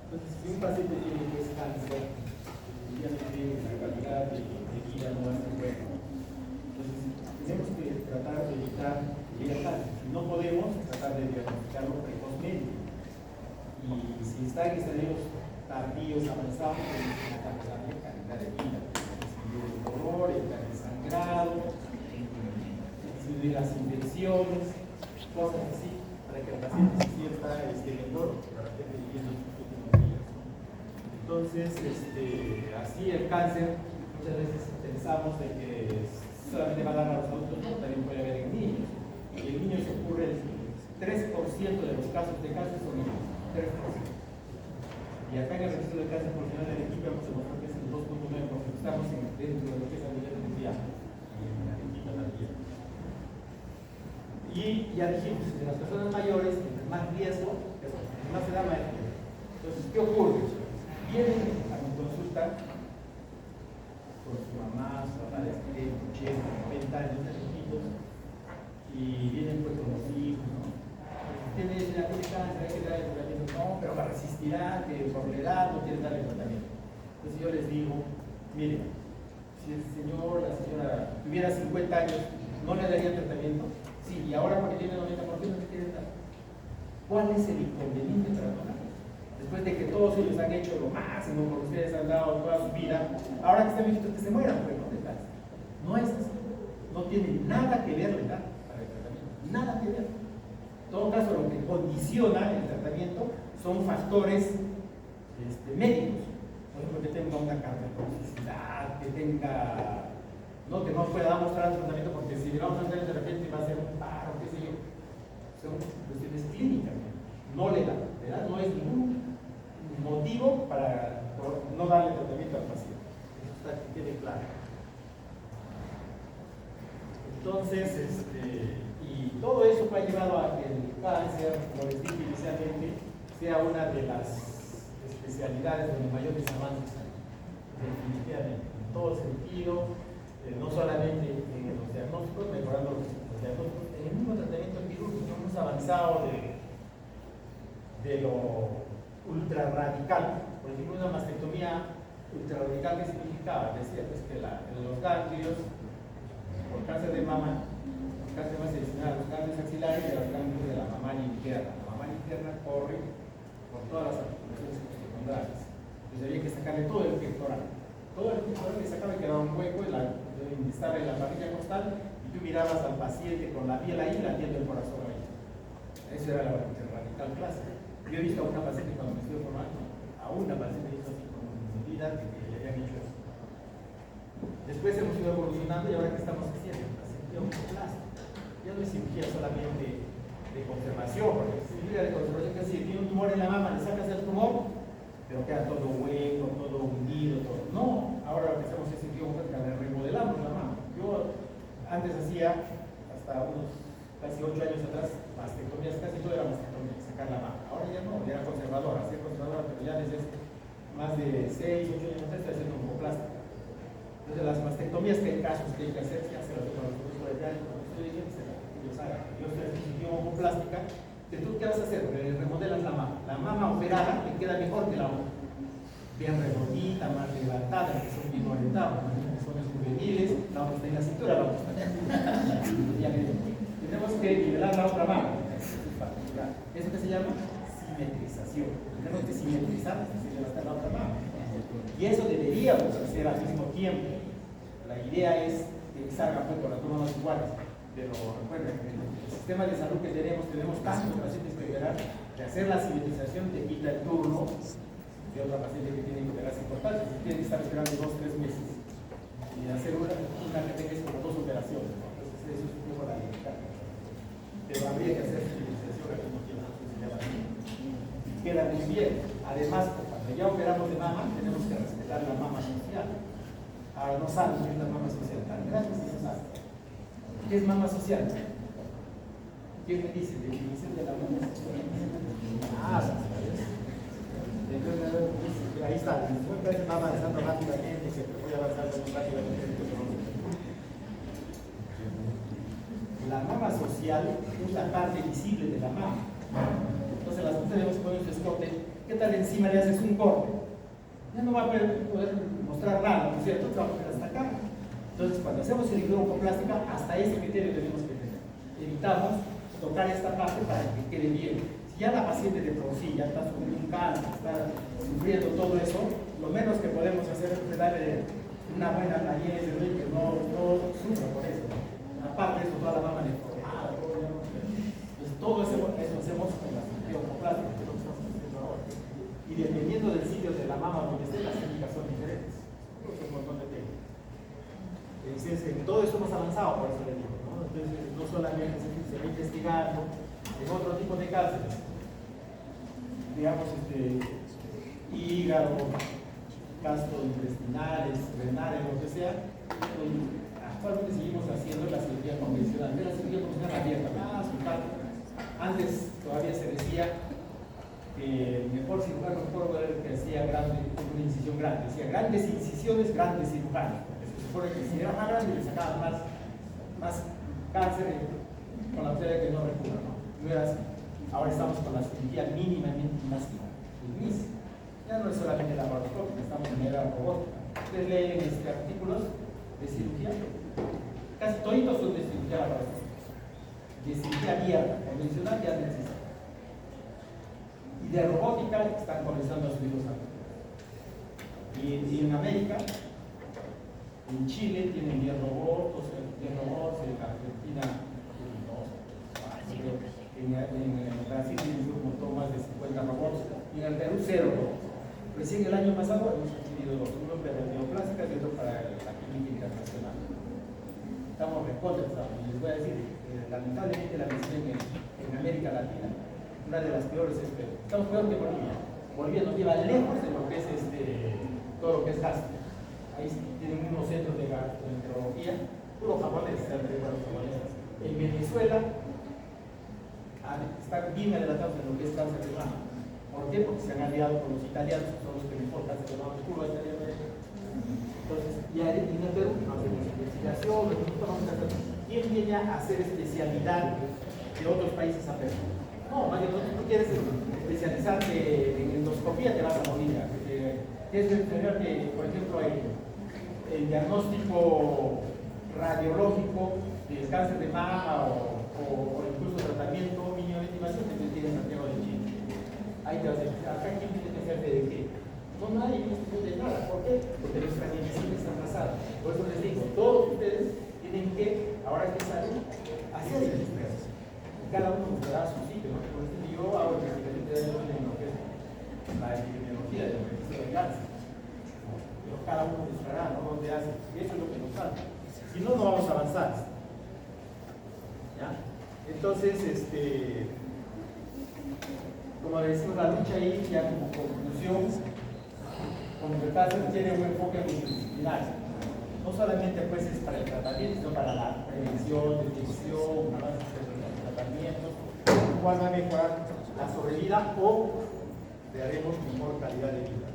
entonces, si un paciente tiene que es cáncer, ya no tiene la calidad de vida no va a ser buena. Entonces, tenemos que tratar de evitar que llegue a cáncer. Si no podemos, tratar de diagnosticarlo precozmente. Y si está en estadios tardíos avanzados, tenemos que tratar de darle calidad de vida. El dolor las infecciones, cosas así, para que el paciente se sienta mejor para que esté viviendo sus últimos días. Entonces, así el cáncer, muchas veces pensamos de que solamente va a dar a los adultos, no, también puede haber en niños. Y en niños ocurre el 3% de los casos de cáncer son niños, 3%. Y acá en el registro de cáncer por final del equipo hemos demostrado que es el 2.9 porque estamos dentro de lo que es a nivel mundial y en Argentina también. Y ya dijimos, de las personas mayores, entre más riesgo, más se da más riesgo. Entonces, ¿qué ocurre? Vienen a mi consulta con su mamá, su papá de 80, 90 años, chiquitos, y vienen pues con los hijos, ¿no? Tiene la cáncer, hay que darle tratamiento, no, pero va a resistirá, que por la edad no quiere darle tratamiento. Entonces yo les digo, miren, si el señor, la señora tuviera 50 años, ¿no le daría tratamiento? Sí, y ahora porque tiene 90, ¿por qué no le quieren dar? ¿Cuál es el inconveniente para tomar? Después de que todos ellos han hecho lo máximo por ustedes han dado toda su vida, ahora que están viejitos que se mueran, pues no les das. No es así. No tiene nada que ver la edad para el tratamiento. Nada que ver. En todo caso, lo que condiciona el tratamiento son factores médicos. Por ejemplo, que tenga una cardiotoxicidad, que tenga, no, que no pueda mostrar el tratamiento, porque si le vamos a hacer de repente va a ser un paro, qué sé yo. Son cuestiones clínicas. No le da, ¿verdad? No es ningún motivo para no darle tratamiento al paciente. Eso está que quede claro. Entonces, y todo eso ha llevado a que el cáncer, como les dije inicialmente, sea una de las especialidades donde mayores avances hay, definitivamente, en todo sentido, no solamente en los diagnósticos, mejorando los diagnósticos, en el mismo tratamiento quirúrgico hemos avanzado de lo ultra radical. Por ejemplo, una mastectomía ultra radical, ¿qué significaba? Decía pues que los ganglios por cáncer de mama, cáncer más adicional, los ganglios axilares y los ganglios de la mamaria interna. La mamaria interna corre por todas las articulaciones secundarias. Entonces había que sacarle todo el pectoral. Todo el pectoral le sacaba y quedaba un hueco, estaba en la barriga costal y tú mirabas al paciente con la piel ahí y la piel del corazón ahí. Eso era la radical clásica. Yo he visto a una paciente cuando me estuve formando, a una paciente hizo así con medida de que le habían hecho eso. Después hemos ido evolucionando y ahora que estamos haciendo la cirugía oncoplástica. Ya no es cirugía solamente de conservación, porque la cirugía de conservación es decir, tiene un tumor en la mama, le sacas el tumor, pero queda todo hueco, todo hundido, todo. No, ahora lo que hacemos es cirugía oncológica, le remodelamos la mama. Yo antes hacía, hasta unos casi 8 años atrás, mastectomías, casi todo era mastectomía, sacar la mama. Ahora ya no, ya era conservadora, pero ya desde más de 6, 8 años atrás estoy haciendo oncoplástica. Entonces las mastectomías que hay casos que hay que hacer, ya se las toman los productos de allá, cuando estoy diciendo, ellos hagan. Yo estoy haciendo cirugía oncoplástica, ¿tú qué vas a hacer? Le remodelas la mama. La mama operada le queda mejor que la otra. Bien redondita, más levantada, que son bien orientados, que son juveniles, la otra está en la cintura, la otra está allá. Tenemos que nivelar la otra mama. ¿Eso qué se llama? Simetrización. Tenemos que simetrizar, se levantar la otra mama. Y eso deberíamos hacer al mismo tiempo. La idea es que salga pues con las dos manos iguales. Pero recuerden, en el sistema de salud que tenemos tantos pacientes que operar, que hacer la simetrización te quita el turno de otra paciente que tiene que operarse importantes, que tiene que estar esperando 2 o 3 meses. Y hacer una que tenga como 2 operaciones. ¿No? Entonces eso es un poco la libertad. Pero habría que hacer simetrización al mismo tiempo. Queda muy bien. Además, cuando ya operamos de mama, tenemos que respetar la mama social. Ahora no saben qué es la mama social, tan grande si no saben. ¿Qué es mama social? ¿Quién me dice? Definición de la mama social. Entonces, ahí está. Después va avanzando rápidamente, que voy avanzando muy rápidamente. La mama social es la parte visible de la mama. Entonces las mujeres debemos poner un escote. ¿Qué tal encima le haces un corte? Ya no va a poder mostrar nada, ¿no es cierto? Va a poner hasta acá. Entonces cuando hacemos cirugía oncoplástica, hasta ese criterio tenemos que tener. Evitamos tocar esta parte para que quede bien. Si ya la paciente de por sí ya está sufriendo un cáncer, está sufriendo todo eso, lo menos que podemos hacer es darle una buena apariencia, que no sufra por eso. aparte de eso, toda la mama deformada, entonces todo eso hacemos con la cirugía omoplástica, que es lo que estamos haciendo ahora. Y dependiendo del sitio de la mama donde esté, las técnicas son diferentes. Es un montón de técnicas. Entonces, en todo eso hemos avanzado, por eso le digo, ¿no? Entonces, no solamente se va investigando en otro tipo de cánceres, digamos, hígado, gastrointestinales, renales, lo que sea. Actualmente seguimos haciendo la cirugía convencional, de la cirugía convencional abierta, más un tanto. Antes todavía se decía que el mejor cirujano que hacía una incisión grande, decía grandes incisiones, grandes cirujanos, porque se supone que si era más grande le sacaban más cáncer con la posibilidad de que no recurra, ¿no? No era así. Ahora estamos con la cirugía mínimamente invasiva, el MIS. Ya no es solamente laparoscópica, estamos en era robótica. Ustedes leen artículos de cirugía, casi toditos son de cirugía laparoscópica. De cirugía abierta, convencional ya no existe. Y de robótica están comenzando a subir los datos. Y en América, en Chile tienen 10 robots, en Argentina no. En Brasil tienen un montón más de 50 robots, y en el Perú 0 robots. Recién el año pasado hemos adquirido dos, uno para la neoplástica y otro para la clínica internacional. Estamos recontra, y les voy a decir, lamentablemente la medicina en América Latina, una de las peores es Perú. Estamos peor que Bolivia. Bolivia nos lleva lejos de lo que es todo lo que es gastro. Ahí tienen unos centros de gastroenterología, puro japonés, en Venezuela están bien adelantados en lo que es cáncer de mama. ¿Por qué? Porque se han aliado con los italianos, que son los que mejor cáncer de mama curva italiana. Entonces, y en el Perú no hacemos investigación, nosotros vamos a hacer. ¿Quién viene a hacer especialidad de otros países a Perú? No, Mario, tú quieres especializarte en endoscopía, te vas a morir. Quieres entenderte, por ejemplo, el diagnóstico radiológico del cáncer de mama o incluso tratamiento mínimamente invasivo, te tienes Santiago de Chile. Ahí te vas a decir, acá quién tiene que hacerte de qué. No, nadie no de nada. ¿Por qué? Porque nuestra medicina está atrasada. Por eso les digo, todos ustedes tienen que, ahora que salen, hacer el esfuerzo. Cada uno buscará su sitio, ¿no? Por eso yo hago investigación de lo que es la epidemiología de lo que es el cáncer. Pero cada uno buscará, ¿no? Dónde hace. Y eso es lo que nos falta. Si no, no vamos a avanzar. ¿Ya? Entonces, como decimos, la lucha ahí, ya como conclusión, como el cáncer tiene un enfoque multidisciplinario. No solamente pues es para el tratamiento, sino para la prevención, detección, avances de los tratamientos, lo cual va a mejorar la sobrevida o le haremos mejor calidad de vida.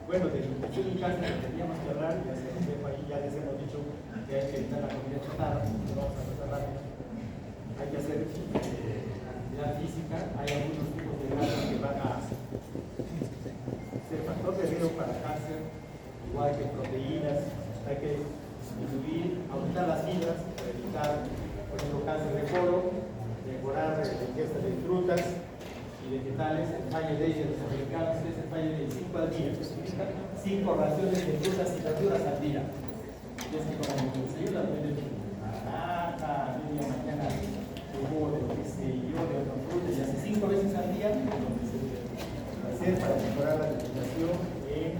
Bueno, de nutrición y cáncer teníamos que hablar, ya se nos dejo ahí, ya les hemos dicho que hay que evitar la comida chatarra, no vamos a pasar rápido. Hay que hacer actividad física, hay algunos tipos de grasas que van a ser factor de riesgo para cáncer, igual que proteínas, hay que disminuir, aumentar las fibras para evitar, por ejemplo, cáncer de colon, mejorar la ingesta de frutas y vegetales. El falle de los americanos es el falle de 5 al día, que significa 5 raciones de frutas y verduras al día. Es que como me desayuno, de naranja, media mañana, jugo de lo que sé yo, de otra fruta, y hace 5 veces al día, lo que se debe hacer para mejorar la alimentación en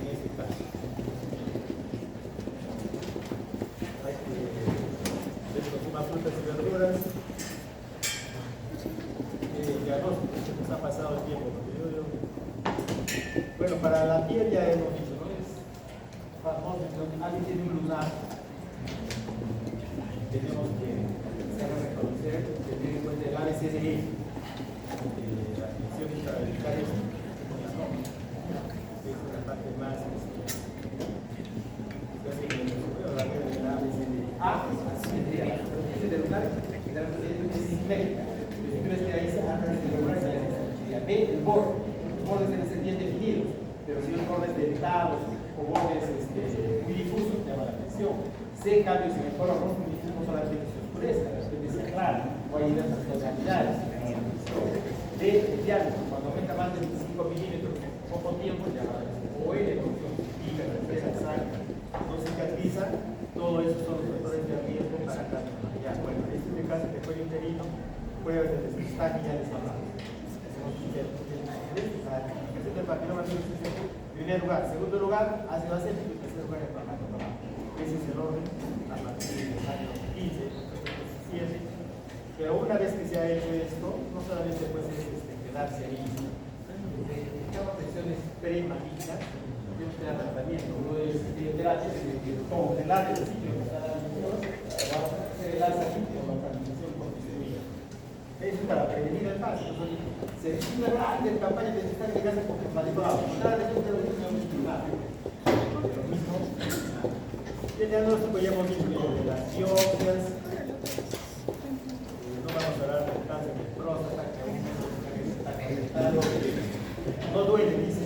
este caso. Hay que consumir frutas y verduras. Diagnóstico, que nos ha pasado el tiempo. Bueno, para la piel ya hemos dicho, ¿no? Es famoso, alguien tiene un lunar. Tenemos que empezar a reconocer, tener en cuenta el ABCDE, la definición para evitar eso, es una parte más. La ABCDE. A, asimetría. La definición del lunar es simétrica. Es que ahí se habla de la B, el borde. Los bordes deben ser bien definidos, pero si los bordes dentados o bordes muy difusos llama la atención. C, cambios en el color rojo muy difuso, no solamente que se oscurezca, que sea claro, o hay diversas tonalidades. D, el diámetro, cuando aumenta más de 25 milímetros en poco tiempo, llama la atención. O L, pica, refresca, sangre, no cicatriza, todo eso son los está aquí ya desarrollado. En primer lugar, segundo lugar, ácido acético y tercer lugar, el fármaco. Ese es el orden a partir del año 15, 17. Pero una vez que se ha hecho esto, no solamente puede quedarse ahí, cada presiones premalignas, tenemos que dar tratamiento, uno es terapia, congelar el sitio que está dando, se lanza aquí con la transmisión corticoide. Eso es para prevenir el caso. Se hizo una gran campaña de estar en casa porque manipulado. Lo mismo. El diagnóstico ya hemos visto de las biopsias. No vamos a hablar del cáncer de próstata, que aún está conectado. No duele, dice.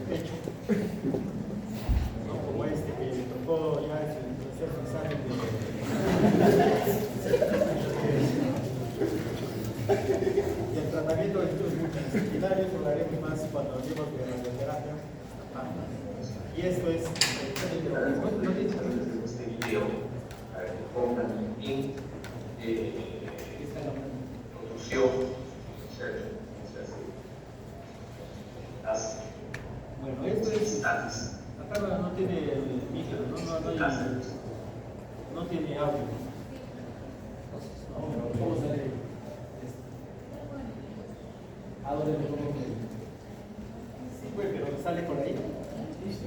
Pecho. No como este que le tocó ya hacer su examen de. Y el tratamiento de estos multidisciplinarios lo haremos más cuando hablemos de radioterapia. Y esto es este video para que pongan en producción. Bueno, esto es. Acá no tiene el micro, no tiene audio. ¿Cómo sale esto? ¿A dónde le pongo? Sí, pues, pero sale por ahí. Listo.